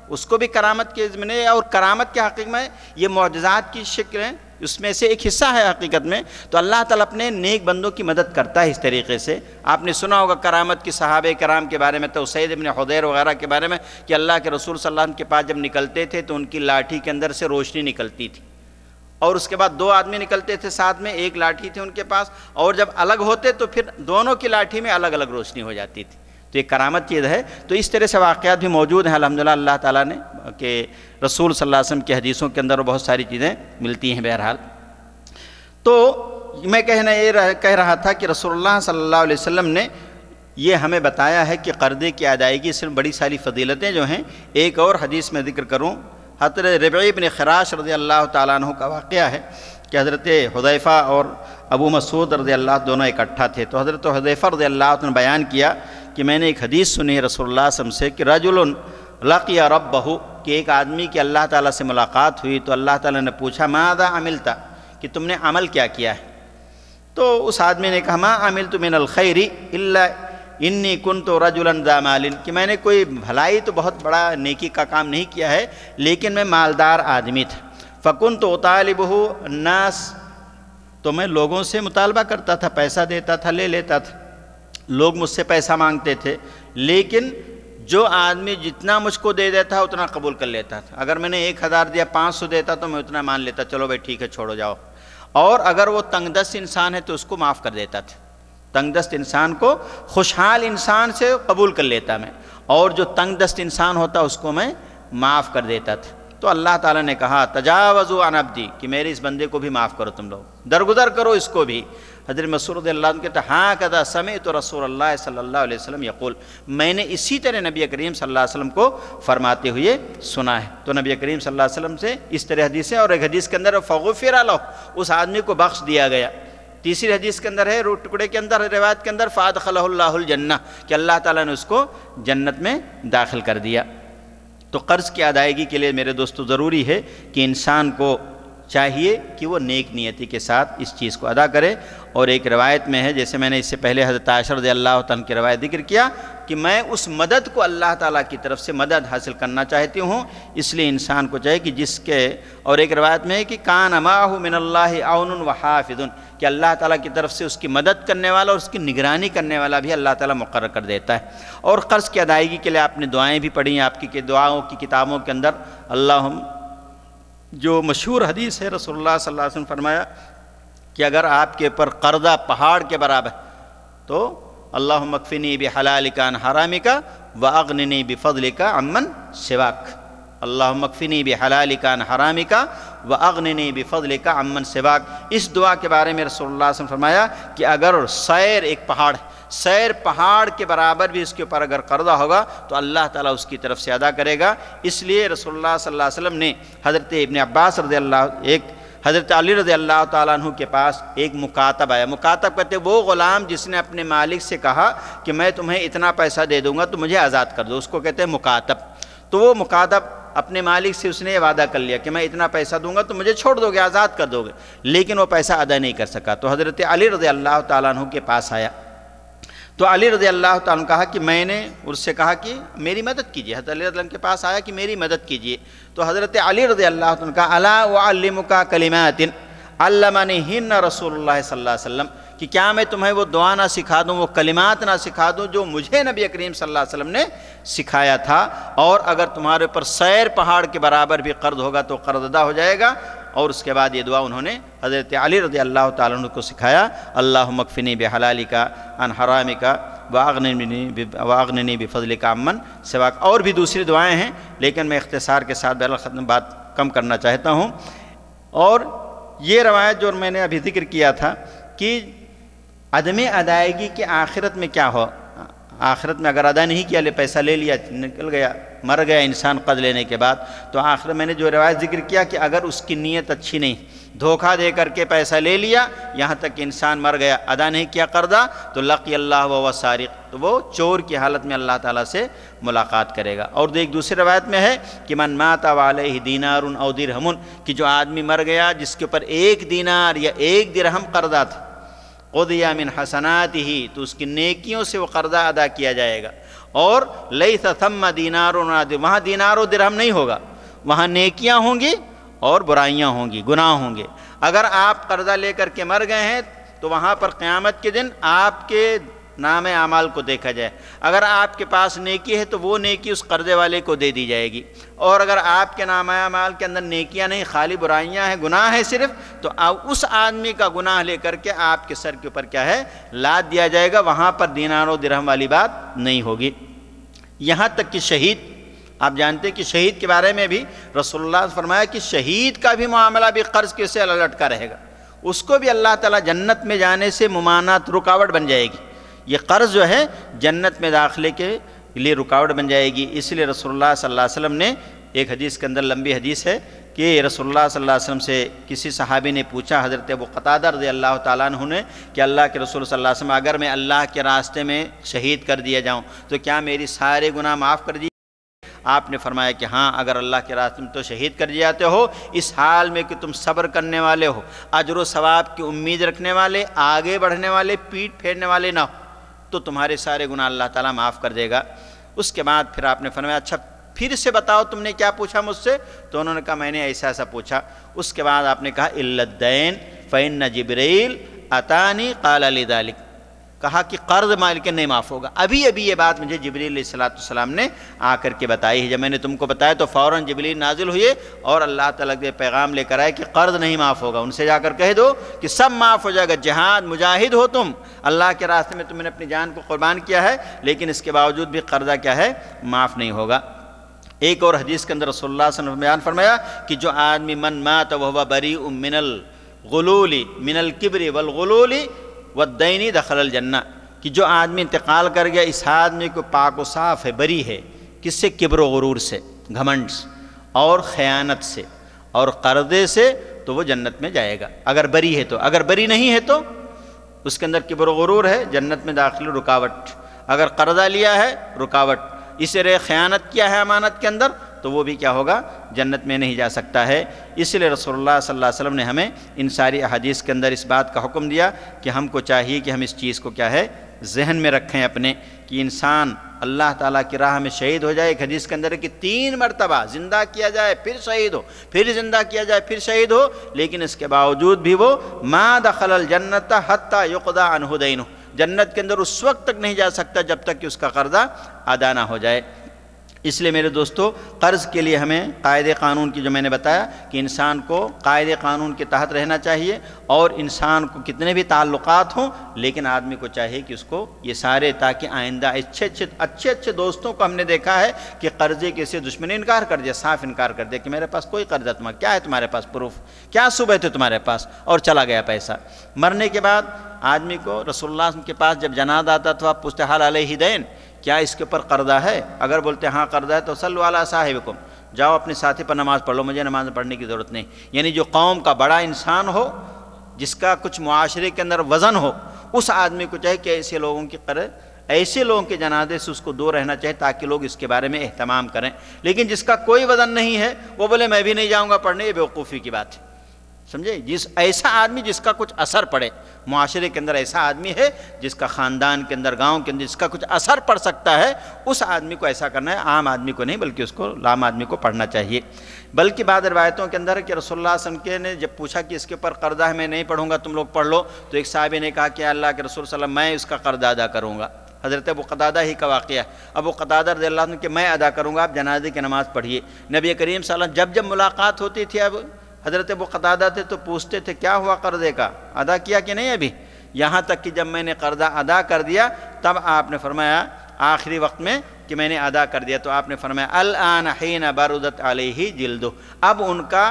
اس کو بھی کرامت کے ضمن ہے، اور کرامت کے حقیقت میں یہ معجزات کی شکل ہے، اس میں سے ایک حصہ ہے حقیقت میں۔ تو اللہ تعالیٰ اپنے نیک بندوں کی مدد کرتا ہے اس طریقے سے۔ آپ نے سنا ہوگا کرامت کی صحابہ کرام کے بارے میں، تو اسید ابن حضیر وغیرہ کے بارے میں، کہ اللہ کے رسول صلی اللہ علیہ وسلم کے پاس جب نکلتے تھے تو ان کی لاٹھی کے اندر سے روشنی نکلتی تھی، اور اس کے بعد 2 آدمی نکلتے تھے ساتھ میں، ایک لاٹھی تھی ان کے پاس، اور جب الگ ہوتے تو پھر دونوں کی لاٹھی میں الگ الگ روشنی ہو جاتی تھی، تو یہ کرامت چیز ہے۔ تو اس طرح سے واقعات بھی موجود ہیں الحمدللہ، اللہ تعالیٰ نے کہ رسول صلی اللہ علیہ وسلم کی حدیثوں کے اندر بہت ساری چیزیں ملتی ہیں۔ بہرحال تو میں کہہ رہا تھا کہ رسول اللہ صلی اللہ علیہ وسلم نے یہ ہمیں بتایا ہے کہ قرضے کی ادائیگی سے بڑی ساری فضیلتیں جو ہیں۔ ایک اور حدیث میں ذکر کروں، حضرت ربعی بن خراش رضی اللہ تعالیٰ عنہ کا واقعہ ہے کہ حضرت حذیفہ اور ابو مسعود رضی اللہ دونوں اکٹھا تھے، تو حضرت حذیفہ رضی اللہ عنہ نے بیان کیا کہ میں نے ایک حدیث سنی ہے رسول اللہ صلی اللہ علیہ وسلم سے کہ رجل لقی ربہ کہ ایک آدمی کی اللہ تعالیٰ سے ملاقات ہوئی تو اللہ تعالیٰ نے پوچھا ماذا عملت کہ تم نے عمل کیا کیا ہے؟ تو اس آدمی نے کہا ما عملت من الخیر الا انی کنت رجلا ذا مال کہ میں نے کوئی بھلائی تو بہت بڑا نیکی کا کام نہیں کیا ہے لیکن میں مالدار آدمی تھا، فکنت اطالبہ الناس تو میں لوگوں سے مطالبہ کرتا تھا، پیسہ دیتا تھا، لے لیتا تھا، لوگ مجھ سے پیسہ مانگتے تھے لیکن جو آدمی جتنا مجھ کو دے دیتا اتنا قبول کر لیتا تھا۔ اگر میں نے 1000 دیا 500 دیتا تو میں اتنا مان لیتا، چلو بھائی ٹھیک ہے چھوڑو جاؤ، اور اگر وہ تنگ دست انسان ہے تو اس کو معاف کر دیتا تھا، تنگ دست انسان کو خوشحال انسان سے قبول کر لیتا میں، اور جو تنگ دست انسان ہوتا اس کو میں معاف کر دیتا تھا۔ تو اللہ تعالیٰ نے کہا تجاوزوا عن عبدی کہ میرے اس بندے کو بھی معاف کرو، تم لوگ درگزر کرو اس کو بھی۔ حضرت مسعود رضی اللہ عنہ کہتا ہاں کذا سمعت رسول اللہ صلی اللہ علیہ وسلم یقول میں نے اسی طرح نبی کریم صلی اللہ علیہ وسلم کو فرماتے ہوئے سنا ہے۔ تو نبی کریم صلی اللہ علیہ وسلم سے اس طرح حدیث ہے، اور ایک حدیث کے اندر فغفر لہ اس آدمی کو بخش دیا گیا۔ تیسری حدیث کے اندر ہے ٹکڑے کے اندر روایت کے اندر فادخلہ اللہ الجنہ کہ اللہ تعالیٰ نے اس کو جنت میں داخل کر دیا۔ تو قرض کی ادائیگی کے لیے میرے دوستو ضروری ہے کہ انسان کو چاہیے کہ وہ نیک نیتی کے ساتھ اس چیز کو ادا کرے۔ اور ایک روایت میں ہے، جیسے میں نے اس سے پہلے حضرت عائشہ رضی اللہ عنہ کی روایت ذکر کیا کہ میں اس مدد کو اللہ تعالیٰ کی طرف سے مدد حاصل کرنا چاہتی ہوں، اس لیے انسان کو چاہیے کہ جس کے، اور ایک روایت میں ہے کہ کان معہ من اللہ عون وحافظ کہ اللہ تعالیٰ کی طرف سے اس کی مدد کرنے والا اور اس کی نگرانی کرنے والا بھی اللہ تعالیٰ مقرر کر دیتا ہے۔ اور قرض کی ادائیگی کے لیے آپ نے دعائیں بھی پڑھی ہیں، آپ کی دعاؤں کی کتابوں کے اندر اللہم جو مشہور حدیث ہے رسول اللہ صلی اللہ علیہ وسلم فرمایا کہ اگر آپ کے اوپر قرضہ پہاڑ کے برابر تو اللہم اکفنی بحلالک عن حرامک واغننی بفضلک عمن سواک، اللہم اکفنی بحلالک عن حرامک واغننی بفضلک عمن سواک۔ اس دعا کے بارے میں رسول اللہ صلی اللہ علیہ وسلم فرمایا کہ اگر سیر ایک پہاڑ ہے، سیر پہاڑ کے برابر بھی اس کے اوپر اگر قرضہ ہوگا تو اللہ تعالیٰ اس کی طرف سے ادا کرے گا۔ اس لیے رسول اللہ صلی اللہ علیہ وسلم نے حضرت ابن عباس رضی اللہ حضرت علی رضی اللہ تعالیٰ عنہ کے پاس ایک مکاتب آیا۔ مکاتب کہتے ہیں وہ غلام جس نے اپنے مالک سے کہا کہ میں تمہیں اتنا پیسہ دے دوں گا تو مجھے آزاد کر دو، اس کو کہتے ہیں مکاتب۔ تو وہ مکاتب اپنے مالک سے اس نے یہ وعدہ کر لیا کہ میں اتنا پیسہ دوں گا تو مجھے چھوڑ دو گے، آزاد کر دو گے، لیکن وہ پیسہ ادا نہیں کر سکا۔ تو حضرت علی رضی اللہ تعالیٰ عنہ کے پاس آیا تو علی رضی اللہ تعالیٰ عنہ کہا کہ میں نے اس سے کہا کہ میری مدد کیجیے۔ حضرت علی رضی اللہ عنہ کے پاس آیا کہ میری مدد کیجیے، تو حضرت علی رضی اللہ عنہ کہا الا اعلمک کلمات علمنیہن رسول اللہ صلی اللہ علیہ وسلم کہ کیا میں تمہیں وہ دعا نہ سکھا دوں، وہ کلمات نہ سکھا دوں جو مجھے نبی کریم صلی اللہ علیہ وسلم نے سکھایا تھا، اور اگر تمہارے اوپر سیر پہاڑ کے برابر بھی قرض ہوگا تو قرض ادا ہو جائے گا۔ اور اس کے بعد یہ دعا انہوں نے حضرت علی رضی اللہ تعالیٰ عنہ کو سکھایا، اللہم اکفنی بحلالک عن حرامک واغننی بفضلک عمن سواک۔ اور بھی دوسری دعائیں ہیں لیکن میں اختصار کے ساتھ بہرحال ختم بات کم کرنا چاہتا ہوں۔ اور یہ روایت جو میں نے ابھی ذکر کیا تھا کہ عدم ادائیگی کے آخرت میں کیا ہو، آخرت میں اگر ادا نہیں کیا، پیسہ لے لیا، نکل گیا، مر گیا انسان قرض لینے کے بعد، تو آخر میں نے جو روایت ذکر کیا کہ اگر اس کی نیت اچھی نہیں، دھوکہ دے کر کے پیسہ لے لیا یہاں تک کہ انسان مر گیا، ادا نہیں کیا قرضہ، تو لقی اللہ وهو سارق، تو وہ چور کی حالت میں اللہ تعالیٰ سے ملاقات کرے گا۔ اور ایک دوسری روایت میں ہے کہ من مات وعلیہ دینار او درہم کہ جو آدمی مر گیا جس کے اوپر 1 دینار یا 1 درہم قرضہ تھا، قضی من حسناتہ تو اس کی نیکیوں سے وہ قرضہ ادا کیا جائے گا۔ اور لیس ثم دینار وہاں دینار و درہم نہیں ہوگا، وہاں نیکیاں ہوں گی اور برائیاں ہوں گی، گناہ ہوں گے۔ اگر آپ قرضہ لے کر کے مر گئے ہیں تو وہاں پر قیامت کے دن آپ کے نام اعمال کو دیکھا جائے، اگر آپ کے پاس نیکی ہے تو وہ نیکی اس قرضے والے کو دے دی جائے گی، اور اگر آپ کے نام اعمال کے اندر نیکیاں نہیں، خالی برائیاں ہیں، گناہ ہے صرف، تو اس آدمی کا گناہ لے کر کے آپ کے سر کے اوپر کیا ہے لاد دیا جائے گا، وہاں پر دینار و درہم والی بات نہیں ہوگی۔ یہاں تک کہ شہید، آپ جانتے ہیں کہ شہید کے بارے میں بھی رسول اللہ نے فرمایا کہ شہید کا بھی معاملہ بھی قرض کے سے لٹکا رہے گا، اس کو بھی اللہ تعالیٰ جنت میں جانے سے ممانعت، رکاوٹ بن جائے گی۔ یہ قرض جو ہے جنت میں داخلے کے لیے رکاوٹ بن جائے گی۔ اس لیے رسول اللہ صلی اللہ علیہ وسلم نے ایک حدیث کے اندر، لمبی حدیث ہے، کہ رسول اللہ صلی اللہ علیہ وسلم سے کسی صحابی نے پوچھا، حضرت ابو قتادہ رضی اللہ تعالیٰ عنہ نے، کہ اللہ کے رسول صلی اللہ علیہ وسلم اگر میں اللہ کے راستے میں شہید کر دیا جاؤں تو کیا میری سارے گناہ معاف کر دیے؟ آپ نے فرمایا کہ ہاں اگر اللہ کے راستے میں تو شہید کر جاتے ہو اس حال میں کہ تم صبر کرنے والے ہو، اجر و ثواب کی امید رکھنے والے، آگے بڑھنے والے، پیٹ پھیرنے والے نہ ہو، تو تمہارے سارے گناہ اللہ تعالیٰ معاف کر دے گا۔ اس کے بعد پھر آپ نے فرمایا اچھا پھر سے بتاؤ تم نے کیا پوچھا مجھ سے؟ تو انہوں نے کہا میں نے ایسا ایسا پوچھا۔ اس کے بعد آپ نے کہا الا الدین فإن جبریل اتانی قال لذلک، کہا کہ قرض مال کے نہیں معاف ہوگا۔ ابھی یہ بات مجھے جبریل علیہ السلام نے آ کر کے بتائی ہے۔ جب میں نے تم کو بتایا تو فوراً جبریل نازل ہوئے اور اللہ تعالیٰ کے پیغام لے کر آئے کہ قرض نہیں معاف ہوگا۔ ان سے جا کر کہہ دو کہ سب معاف ہو جائے گا، جہاد مجاہد ہو تم، اللہ کے راستے میں تم نے اپنی جان کو قربان کیا ہے، لیکن اس کے باوجود بھی قرضہ کیا ہے، معاف نہیں ہوگا۔ ایک اور حدیث کے اندر رسول اللہ صلی اللہ علیہ وسلم نے بیان فرمایا کہ جو آدمی من مات وهو بریء من الغلول من الکبر والغلول والدین دخل الجنہ، کہ جو آدمی انتقال کر گیا اس آدمی کو پاک و صاف ہے، بری ہے، کس سے؟ کبر و غرور سے، گھمنڈ اور خیانت سے اور قرضے سے، تو وہ جنت میں جائے گا اگر بری ہے تو۔ اگر بری نہیں ہے تو اس کے اندر کبر و غرور ہے، جنت میں داخل رکاوٹ۔ اگر قرضہ لیا ہے رکاوٹ، اس طرح خیانت کیا ہے امانت کے اندر تو وہ بھی کیا ہوگا، جنت میں نہیں جا سکتا ہے۔ اس لیے رسول اللہ صلی اللہ علیہ وسلم نے ہمیں ان ساری احادیث کے اندر اس بات کا حکم دیا کہ ہم کو چاہیے کہ ہم اس چیز کو کیا ہے، ذہن میں رکھیں اپنے، کہ انسان اللہ تعالیٰ کی راہ میں شہید ہو جائے۔ ایک حدیث کے اندر ہے کہ 3 مرتبہ زندہ کیا جائے پھر شہید ہو، پھر زندہ کیا جائے پھر شہید ہو، لیکن اس کے باوجود بھی وہ ما دخل الجنت حتی یقضی عنہ دینہ، جنت کے اندر اس وقت تک نہیں جا سکتا جب تک کہ اس کا قرضہ ادا نہ ہو جائے۔ اس لیے میرے دوستو قرض کے لیے ہمیں قاعدے قانون کی جو میں نے بتایا کہ انسان کو قاعدے قانون کے تحت رہنا چاہیے، اور انسان کو کتنے بھی تعلقات ہوں لیکن آدمی کو چاہیے کہ اس کو یہ سارے، تاکہ آئندہ اچھے دوستوں کو ہم نے دیکھا ہے کہ قرضے کے سے دشمن انکار کر دیا، صاف انکار کر دیا کہ میرے پاس کوئی قرضہ، تمہارا کیا ہے، تمہارے پاس پروف کیا، صبح تھے تمہارے پاس اور چلا گیا پیسہ۔ مرنے کے بعد آدمی کو رسول اللہ صلی اللہ علیہ وسلم کے پاس جب جنازہ آتا تو آپ پوچھتے حال علیہ دین، کیا اس کے اوپر قرضہ ہے؟ اگر بولتے ہاں قرضہ ہے تو صلوا علی صاحبکم، جاؤ اپنے ساتھی پر نماز پڑھ لو، مجھے نماز پڑھنے کی ضرورت نہیں۔ یعنی جو قوم کا بڑا انسان ہو، جس کا کچھ معاشرے کے اندر وزن ہو، اس آدمی کو چاہے کہ ایسے لوگوں کی ایسے لوگوں کے جنازے سے اس کو دور رہنا چاہیے تاکہ لوگ اس کے بارے میں اہتمام کریں۔ لیکن جس کا کوئی وزن نہیں ہے وہ بولے میں بھی نہیں جاؤں گا پڑھنے، یہ بیوقوفی کی بات ہے، سمجھے؟ ایسا آدمی جس کا کچھ اثر پڑے معاشرے کے اندر، ایسا آدمی ہے جس کا خاندان کے اندر، گاؤں کے اندر جس کا کچھ اثر پڑ سکتا ہے، اس آدمی کو ایسا کرنا ہے، عام آدمی کو نہیں بلکہ اس کو عام آدمی کو پڑھنا چاہیے۔ بلکہ بعض روایتوں کے اندر ہے کہ رسول اللہ صلی اللہ علیہ وسلم نے جب پوچھا کہ اس کے اوپر قرضہ ہے میں نہیں پڑھوں گا تم لوگ پڑھ لو، تو ایک صحابی نے کہا کہ اللہ کے رسول صلی اللہ علیہ وسلم میں اس کا قرض ادا کروں گا۔ حضرت ابو قتادہ ہی کا واقعہ ہے، ابو قتادہ رضی اللہ عنہ کہ میں ادا کروں گا، آپ جنازے کی نماز پڑھیے۔ نبی کریم صلی اللہ علیہ وسلم جب ملاقات ہوتی تھی، اب حضرت ابو قتادہ تھے تو پوچھتے تھے کیا ہوا قرضے کا، ادا کیا کہ نہیں ابھی؟ یہاں تک کہ جب میں نے قرضہ ادا کر دیا تب آپ نے فرمایا آخری وقت میں کہ میں نے ادا کر دیا، تو آپ نے فرمایا الآن حین بردت علیہ جلدہ، اب ان کا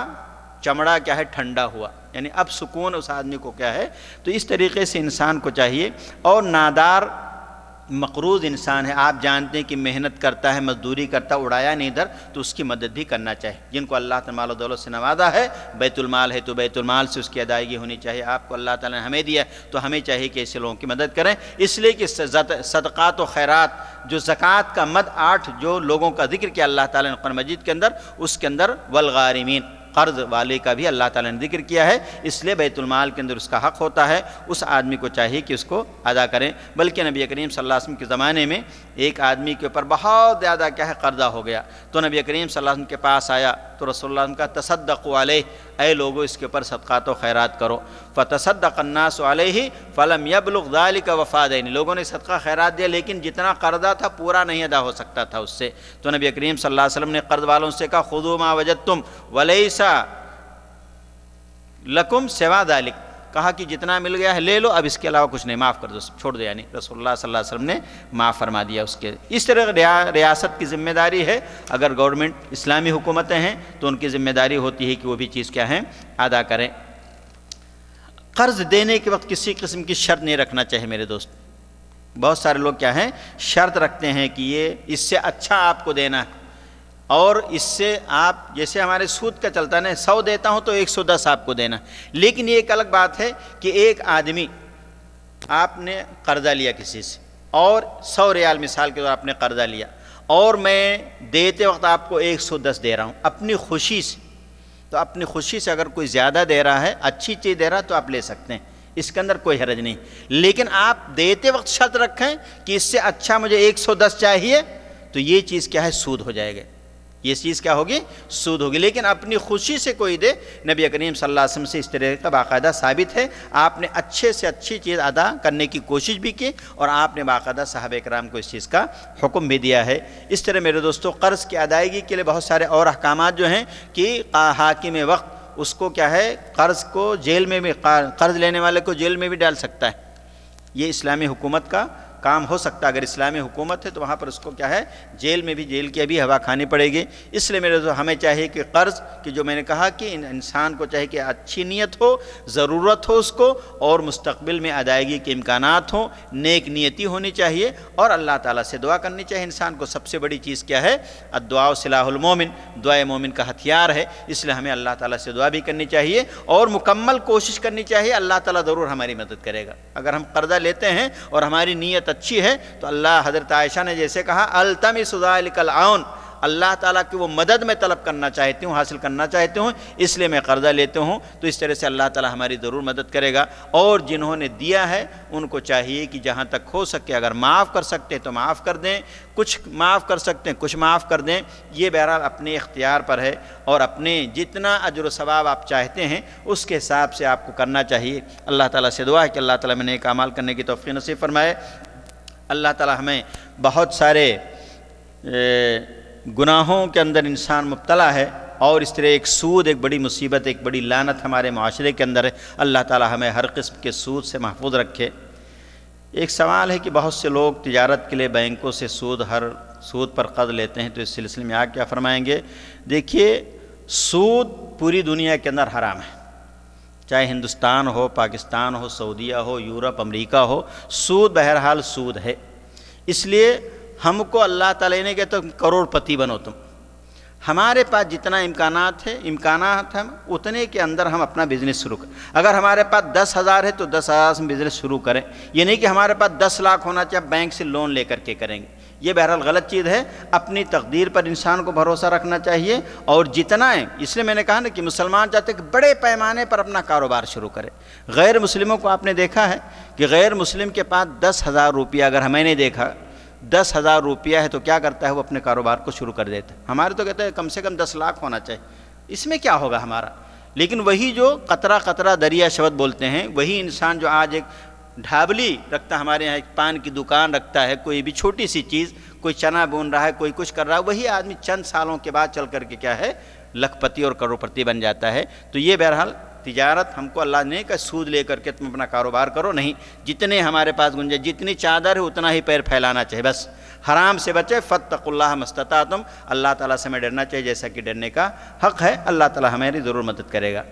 چمڑا کیا ہے، ٹھنڈا ہوا، یعنی اب سکون اس آدمی کو کیا ہے۔ تو اس طریقے سے انسان کو چاہیے، اور نادار مقروض انسان ہے، آپ جانتے ہیں کہ محنت کرتا ہے، مزدوری کرتا ہے، اڑایا نہیں ادھر، تو اس کی مدد بھی کرنا چاہیے۔ جن کو اللہ تعالیٰ مال و دولت سے نوازا ہے، بیت المال ہے تو بیت المال سے اس کی ادائیگی ہونی چاہیے۔ آپ کو اللہ تعالیٰ نے ہمیں دیا تو ہمیں چاہیے کہ ایسے لوگوں کی مدد کریں، اس لیے کہ صدقات و خیرات، جو زکوٰۃ کا مد 8 جو لوگوں کا ذکر کیا اللہ تعالیٰ نے قرآن مجید کے اندر، اس کے اندر والغارمین، قرض والے کا بھی اللہ تعالیٰ نے ذکر کیا ہے، اس لیے بیت المال کے اندر اس کا حق ہوتا ہے، اس آدمی کو چاہیے کہ اس کو ادا کریں۔ بلکہ نبی کریم صلی اللہ علیہ وسلم کے زمانے میں ایک آدمی کے اوپر بہت زیادہ کیا ہے قرضہ ہو گیا، تو نبی کریم صلی اللہ علیہ وسلم کے پاس آیا تو رسول اللہ کا تصدقوا علیہ، اے لوگو اس کے اوپر صدقات و خیرات کرو، فتصدق الناس علیہ فلم یبلغ ذلک وفا دین، لوگوں نے صدقہ خیرات دیا لیکن جتنا قرضہ تھا پورا نہیں ادا ہو سکتا تھا اس سے، تو نبی کریم صلی اللہ علیہ وسلم نے قرض والوں سے کہا خذوا ما وجدتم ولیس لکم سوا ذلک، کہا کہ جتنا مل گیا ہے لے لو، اب اس کے علاوہ کچھ نہیں، معاف کر دو، چھوڑ دو، یعنی رسول اللہ صلی اللہ علیہ وسلم نے معاف فرما دیا اس کے۔ اس طرح ریاست کی ذمہ داری ہے، اگر گورنمنٹ اسلامی حکومتیں ہیں تو ان کی ذمہ داری ہوتی ہے کہ وہ بھی چیز کیا ہے، ادا کریں۔ قرض دینے کے وقت کسی قسم کی شرط نہیں رکھنا چاہیے میرے دوست۔ بہت سارے لوگ کیا ہیں، شرط رکھتے ہیں کہ یہ اس سے اچھا آپ کو دینا ہے، اور اس سے آپ جیسے ہمارے سود کا چلتا ہے نا، 100 دیتا ہوں تو 110 آپ کو دینا، لیکن یہ ایک الگ بات ہے کہ ایک آدمی آپ نے قرضہ لیا کسی سے، اور 100 ریال مثال کے طور آپ نے قرضہ لیا، اور میں دیتے وقت آپ کو 110 دے رہا ہوں اپنی خوشی سے، تو اپنی خوشی سے اگر کوئی زیادہ دے رہا ہے، اچھی چیز دے رہا ہے تو آپ لے سکتے ہیں، اس کے اندر کوئی حرج نہیں، لیکن آپ دیتے وقت شرط رکھیں کہ اس سے اچھا مجھے 110 چاہیے، تو یہ چیز کیا ہے؟ سود ہو جائے گا، یہ چیز کیا ہوگی؟ سود ہوگی۔ لیکن اپنی خوشی سے کوئی دے، نبی کریم صلی اللہ علیہ وسلم سے اس طرح کا باقاعدہ ثابت ہے، آپ نے اچھے سے اچھی چیز ادا کرنے کی کوشش بھی کی، اور آپ نے باقاعدہ صحابہ کرام کو اس چیز کا حکم بھی دیا ہے۔ اس طرح میرے دوستو قرض کی ادائیگی کے لیے بہت سارے اور احکامات جو ہیں کہ حاکم وقت اس کو کیا ہے؟ قرض کو جیل میں بھی، قرض لینے والے کو جیل میں بھی ڈال سکتا ہے، یہ اسلامی حکومت کا کام ہو سکتا ہے۔ اگر اسلامی حکومت ہے تو وہاں پر اس کو کیا ہے؟ جیل میں بھی، جیل کی بھی ہوا کھانی پڑے گی۔ اس لیے میرے ہمیں چاہیے کہ قرض کی جو میں نے کہا کہ انسان کو چاہیے کہ اچھی نیت ہو، ضرورت ہو اس کو، اور مستقبل میں ادائیگی کے امکانات ہوں، نیک نیتی ہونی چاہیے، اور اللہ تعالیٰ سے دعا کرنی چاہیے۔ انسان کو سب سے بڑی چیز کیا ہے؟ الدعاء سلاح المومن، دعائے مومن کا ہتھیار ہے، اس لیے ہمیں اللہ تعالیٰ سے دعا بھی کرنی چاہیے اور مکمل کوشش کرنی چاہیے۔ اللہ تعالیٰ ضرور ہماری مدد کرے گا۔ اگر ہم قرضہ لیتے ہیں اور ہماری نیت اچھی ہے تو اللہ، حضرت عائشہ نے جیسے کہا التمس ذلک العون، اللہ تعالیٰ کی وہ مدد میں طلب کرنا چاہتی ہوں، حاصل کرنا چاہتی ہوں، اس لیے میں قرضہ لیتا ہوں، تو اس طرح سے اللہ تعالیٰ ہماری ضرور مدد کرے گا۔ اور جنہوں نے دیا ہے ان کو چاہیے کہ جہاں تک ہو سکے اگر معاف کر سکتے ہیں تو معاف کر دیں، کچھ معاف کر سکتے ہیں کچھ معاف کر دیں، یہ بہرحال اپنے اختیار پر ہے، اور اپنے جتنا اجر و ثواب آپ چاہتے ہیں اس کے حساب سے آپ کو کرنا چاہیے۔ اللہ تعالیٰ سے دعا ہے کہ اللہ تعالیٰ میں نیک اعمال کرنے کی توفیق نصیب فرمائے۔ اللہ تعالیٰ ہمیں، بہت سارے گناہوں کے اندر انسان مبتلا ہے، اور اس طرح ایک سود ایک بڑی مصیبت، ایک بڑی لعنت ہمارے معاشرے کے اندر ہے۔ اللہ تعالیٰ ہمیں ہر قسم کے سود سے محفوظ رکھے۔ ایک سوال ہے کہ بہت سے لوگ تجارت کے لیے بینکوں سے سود پر قرض لیتے ہیں، تو اس سلسلے میں آپ کیا فرمائیں گے؟ دیکھیے، سود پوری دنیا کے اندر حرام ہے، چاہے ہندوستان ہو، پاکستان ہو، سعودیہ ہو، یورپ، امریکہ ہو، سود بہرحال سود ہے۔ اس لیے ہم کو اللہ تعالیٰ نے کہتا ہے کروڑ پتی بنو تم، ہمارے پاس جتنا امکانات ہم اتنے کے اندر ہم اپنا بزنس شروع کریں۔ اگر ہمارے پاس 10,000 ہے تو 10,000 سے بزنس شروع کریں، یہ نہیں کہ ہمارے پاس 10 لاکھ ہونا چاہیے بینک سے لون لے کر کے کریں گے، یہ بہرحال غلط چیز ہے۔ اپنی تقدیر پر انسان کو بھروسہ رکھنا چاہیے، اور جتنا ہے، اس لیے میں نے کہا نا کہ مسلمان چاہتے ہیں کہ بڑے پیمانے پر اپنا کاروبار شروع کرے۔ غیر مسلموں کو آپ نے دیکھا ہے کہ غیر مسلم کے پاس 10,000 روپیہ، اگر ہمیں نے دیکھا 10,000 روپیہ ہے تو کیا کرتا ہے؟ وہ اپنے کاروبار کو شروع کر دیتا ہے۔ ہمارے تو کہتے ہیں کم سے کم 10 لاکھ ہونا چاہیے، اس میں کیا ہوگا ہمارا؟ لیکن وہی جو قطرہ قطرہ دریا شبد بولتے ہیں، وہی انسان جو آج ایک ڈھابلی رکھتا ہے، ہمارے یہاں ایک پان کی دکان رکھتا ہے، کوئی بھی چھوٹی سی چیز، کوئی چنا بون رہا ہے، کوئی کچھ کر رہا ہے، وہی آدمی چند سالوں کے بعد چل کر کے کیا ہے؟ لکھ پتی اور کروڑپتی بن جاتا ہے۔ تو یہ بہرحال تجارت ہم کو اللہ نے کہ سود لے کر کے تم اپنا کاروبار کرو، نہیں، جتنے ہمارے پاس گنجائش، جتنی چادر ہے اتنا ہی پیر پھیلانا چاہیے، بس حرام سے بچے۔ فاتقوا اللہ ما استطعتم، اللہ تعالیٰ سے ہمیں ڈرنا چاہیے جیسا کہ ڈرنے کا حق ہے۔ اللہ تعالیٰ ہماری ضرور مدد کرے گا۔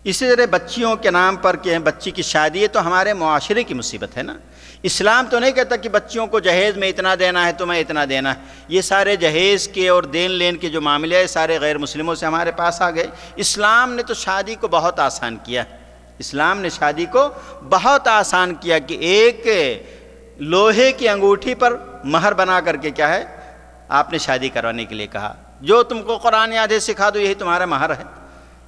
اسی طرح بچیوں کے نام پر کہ بچی کی شادی ہے تو ہمارے معاشرے کی مصیبت ہے نا۔ اسلام تو نہیں کہتا کہ بچیوں کو جہیز میں اتنا دینا ہے، تمہیں اتنا دینا ہے۔ یہ سارے جہیز کے اور دین لین کے جو معاملے ہیں سارے غیر مسلموں سے ہمارے پاس آ گئے۔ اسلام نے تو شادی کو بہت آسان کیا، اسلام نے شادی کو بہت آسان کیا کہ ایک لوہے کی انگوٹھی پر مہر بنا کر کے کیا ہے؟ آپ نے شادی کروانے کے لیے کہا، جو تم کو قرآن یاد ہے سکھا دو، یہی تمہارا مہر ہے۔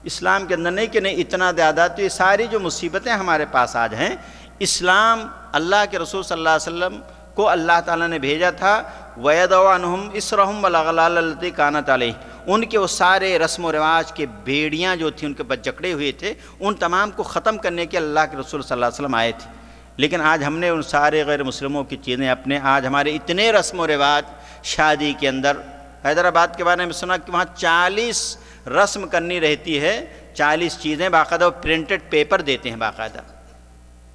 اسلام کے اندر نہیں کہ نہیں اتنا زیادہ۔ تو یہ ساری جو مصیبتیں ہمارے پاس آج ہیں، اسلام، اللہ کے رسول صلی اللہ علیہ وسلم کو اللہ تعالیٰ نے بھیجا تھا، وَيَضَعُ عَنْهُمْ إِصْرَهُمْ وَالْأَغْلَالَ الَّتِي كَانَتْ عَلَيْهِمْ، ان کے وہ سارے رسم و رواج کے بیڑیاں جو تھیں ان کے پاس جکڑے ہوئے تھے، ان تمام کو ختم کرنے کے اللہ کے رسول صلی اللہ علیہ وسلم آئے تھے۔ لیکن آج ہم نے ان سارے غیر مسلموں کی چیزیں اپنے، آج ہمارے اتنے رسم و رواج شادی کے اندر، حیدرآباد کے بارے میں سنا کہ وہاں 40 رسم کرنی رہتی ہے، 40 چیزیں باقاعدہ، وہ پرنٹڈ پیپر دیتے ہیں، باقاعدہ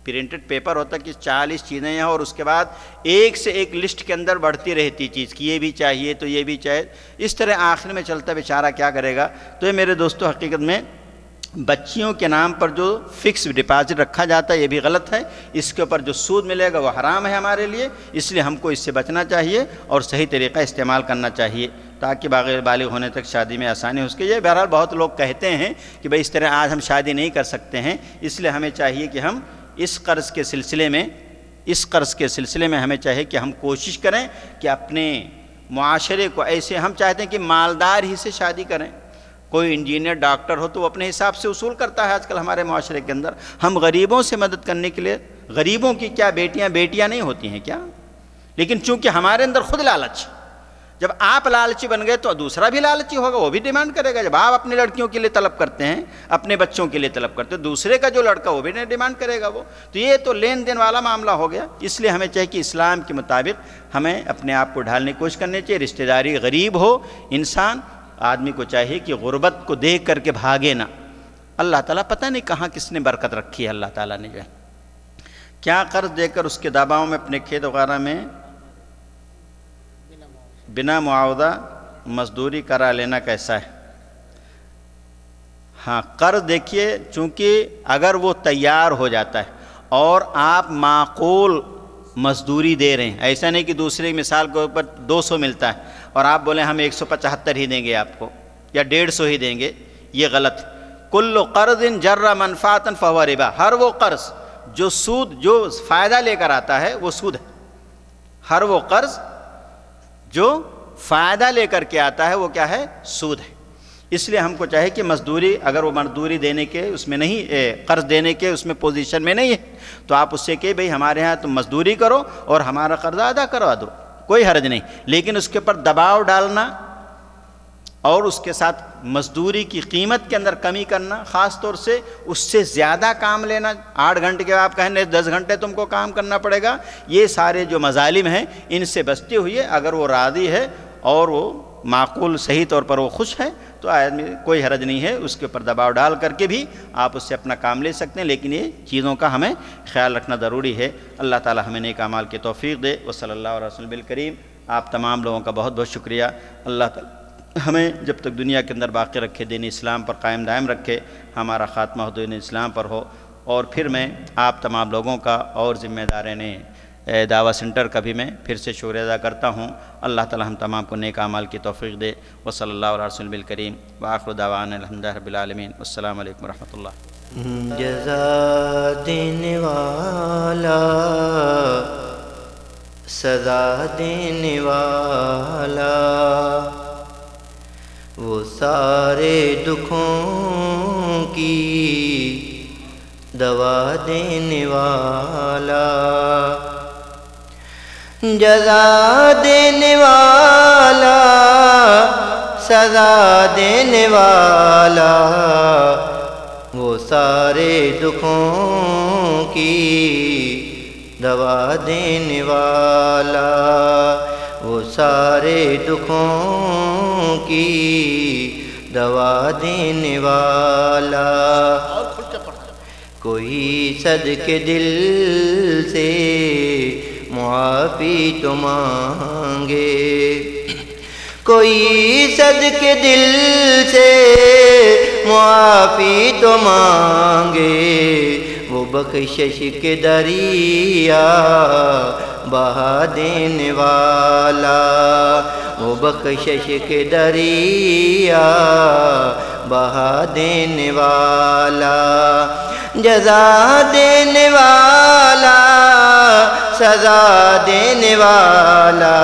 پرنٹڈ پیپر ہوتا ہے کہ 40 چیزیں ہیں، اور اس کے بعد ایک سے ایک لسٹ کے اندر بڑھتی رہتی چیز کہ یہ بھی چاہیے تو یہ بھی چاہیے، اس طرح آخر میں چلتا بیچارہ کیا کرے گا۔ تو یہ میرے دوستو حقیقت میں بچیوں کے نام پر جو فکس ڈپازٹ رکھا جاتا ہے یہ بھی غلط ہے، اس کے اوپر جو سود ملے گا وہ حرام ہے ہمارے لیے، اس لیے ہم کو اس سے بچنا چاہیے اور صحیح طریقہ استعمال کرنا چاہیے تاکہ بالغ ہونے تک شادی میں آسانی ہو سکے۔ یہ بہرحال بہت لوگ کہتے ہیں کہ بھئی اس طرح آج ہم شادی نہیں کر سکتے ہیں، اس لیے ہمیں چاہیے کہ ہم اس قرض کے سلسلے میں ہمیں چاہیے کہ ہم کوشش کریں کہ اپنے معاشرے کو ایسے ہم چاہتے ہیں کہ مالدار ہی سے شادی کریں. کوئی انجینئر ڈاکٹر ہو تو وہ اپنے حساب سے اصول کرتا ہے. آج کل ہمارے معاشرے کے اندر ہم غریبوں سے مدد کرنے کے لیے، غریبوں کی کیا بیٹیاں نہیں ہوتی ہیں کیا؟ لیکن چونکہ ہمارے اندر خود لالچ، جب آپ لالچی بن گئے تو دوسرا بھی لالچی ہوگا، وہ بھی ڈیمانڈ کرے گا. جب آپ اپنے لڑکیوں کے لیے طلب کرتے ہیں، اپنے بچوں کے لیے طلب کرتے ہیں، دوسرے کا جو لڑکا وہ بھی ڈیمانڈ کرے گا. وہ تو یہ تو لین دین والا معاملہ ہو گیا. اس لیے ہمیں چاہیے کہ اسلام کے مطابق ہمیں اپنے آپ کو ڈھالنے کی کوشش کرنی چاہیے. رشتہ داری غریب ہو انسان، آدمی کو چاہیے کہ غربت کو دیکھ کر کے بھاگے نہ. اللہ تعالیٰ پتہ نہیں کہاں کس نے برکت رکھی ہے. اللہ تعالیٰ نے جو ہے کیا قرض دے کر اس کے دباؤ میں اپنے کھیت وغیرہ میں بنا معاوضہ مزدوری کرا لینا کیسا ہے؟ ہاں، قرض دیکھیے، چونکہ اگر وہ تیار ہو جاتا ہے اور آپ معقول مزدوری دے رہے ہیں، ایسا نہیں کہ دوسرے مثال کے اوپر 200 ملتا ہے اور آپ بولیں ہم 175 ہی دیں گے آپ کو یا 150 ہی دیں گے، یہ غلط. کل قرض جر منفعتا فہو ربا. ہر وہ قرض جو سود، جو فائدہ لے کر آتا ہے وہ سود ہے. ہر وہ قرض جو فائدہ لے کر کے آتا ہے وہ کیا ہے؟ سود ہے. اس لیے ہم کو چاہے کہ مزدوری، اگر وہ مزدوری دینے کے اس میں نہیں، قرض دینے کے اس میں پوزیشن میں نہیں ہے تو آپ اس سے کہ بھئی ہمارے ہاں تم مزدوری کرو اور ہمارا قرض ادا کروا دو، کوئی حرج نہیں. لیکن اس کے اوپر دباؤ ڈالنا اور اس کے ساتھ مزدوری کی قیمت کے اندر کمی کرنا، خاص طور سے اس سے زیادہ کام لینا، 8 گھنٹے کے آپ کہیں 10 گھنٹے تم کو کام کرنا پڑے گا، یہ سارے جو مظالم ہیں ان سے بچتے ہوئے اگر وہ راضی ہے اور وہ معقول صحیح طور پر وہ خوش ہے تو آدمی کوئی حرج نہیں ہے. اس کے اوپر دباؤ ڈال کر کے بھی آپ اس سے اپنا کام لے سکتے ہیں. لیکن یہ چیزوں کا ہمیں خیال رکھنا ضروری ہے. اللہ تعالی ہمیں نیک اعمال کی توفیق دے. وصلی اللہ علیہ وسلم بالکریم. آپ تمام لوگوں کا بہت بہت شکریہ. اللہ تعالی ہمیں جب تک دنیا کے اندر باقی رکھے، دین اسلام پر قائم دائم رکھے، ہمارا خاتمہ دین اسلام پر ہو. اور پھر میں آپ تمام لوگوں کا اور ذمہ دارین دعویٰ سینٹر کا بھی میں پھر سے شکریہ ادا کرتا ہوں. اللہ تعالی ہم تمام کو نیک اعمال کی توفیق دے. وصلی اللہ علیہ وسلم بالکریم. وآخر دعوانا الحمدللہ رب العالمین. والسلام علیکم ورحمۃ اللہ. جزا دینے والا، سزا دینے والا، وہ سارے دکھوں کی دوا دینے والا، جزا دینے والا، سزا دینے والا، وہ سارے دکھوں کی دوا دینے والا، وہ سارے دکھوں کی دوا دینے والا. کوئی صدقے دل سے معافی تو مانگے، کوئی صدقے دل سے معافی تو مانگے، وہ بخشش کے دریا بہا دینے والا، وہ بخشش کے دریا بہا دینے والا، جزا دینے والا، سزا دینے والا،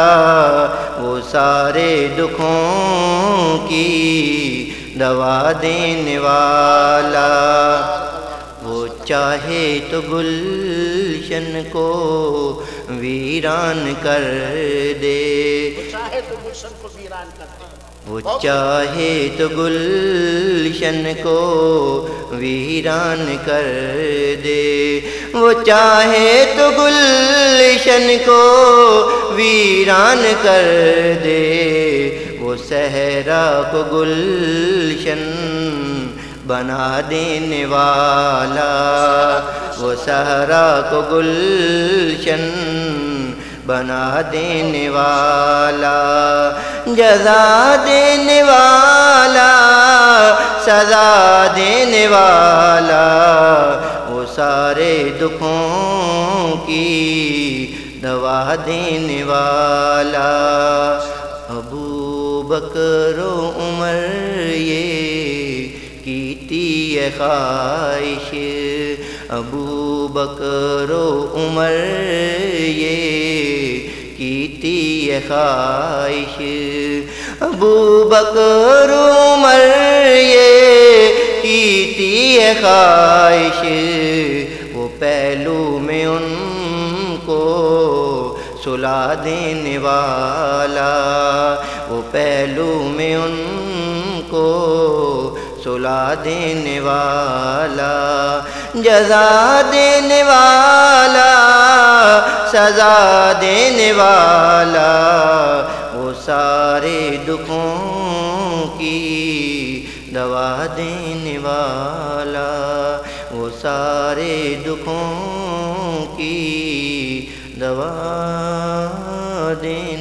وہ سارے دکھوں کی دوا دینے والا. وہ چاہے تو گلشن کو ویران کر دے، وہ چاہے تو گلشن کو ویران کر دے، وہ چاہے تو گلشن کو ویران کر دے، وہ صحرا کو گلشن بنا دینے والا، وہ صحرا کو گلشن بنا دینے والا، جزا دینے والا، سزا دینے والا، وہ سارے دکھوں کی دوا دینے والا. ابو بکر و عمر یہ کیتی ہے خواہش، ابو بکر و عمر یہ کیتی ہے خواہش ابو بکر عمر یہ کیتی ہے خواہش وہ پہلو میں ان کو سلا دینے والا وہ پہلو میں ان کو سلا دینے والا جزا دینے والا سزا دینے والا وہ سارے دکھوں کی دوا دینے والا وہ سارے دکھوں کی دوا دینے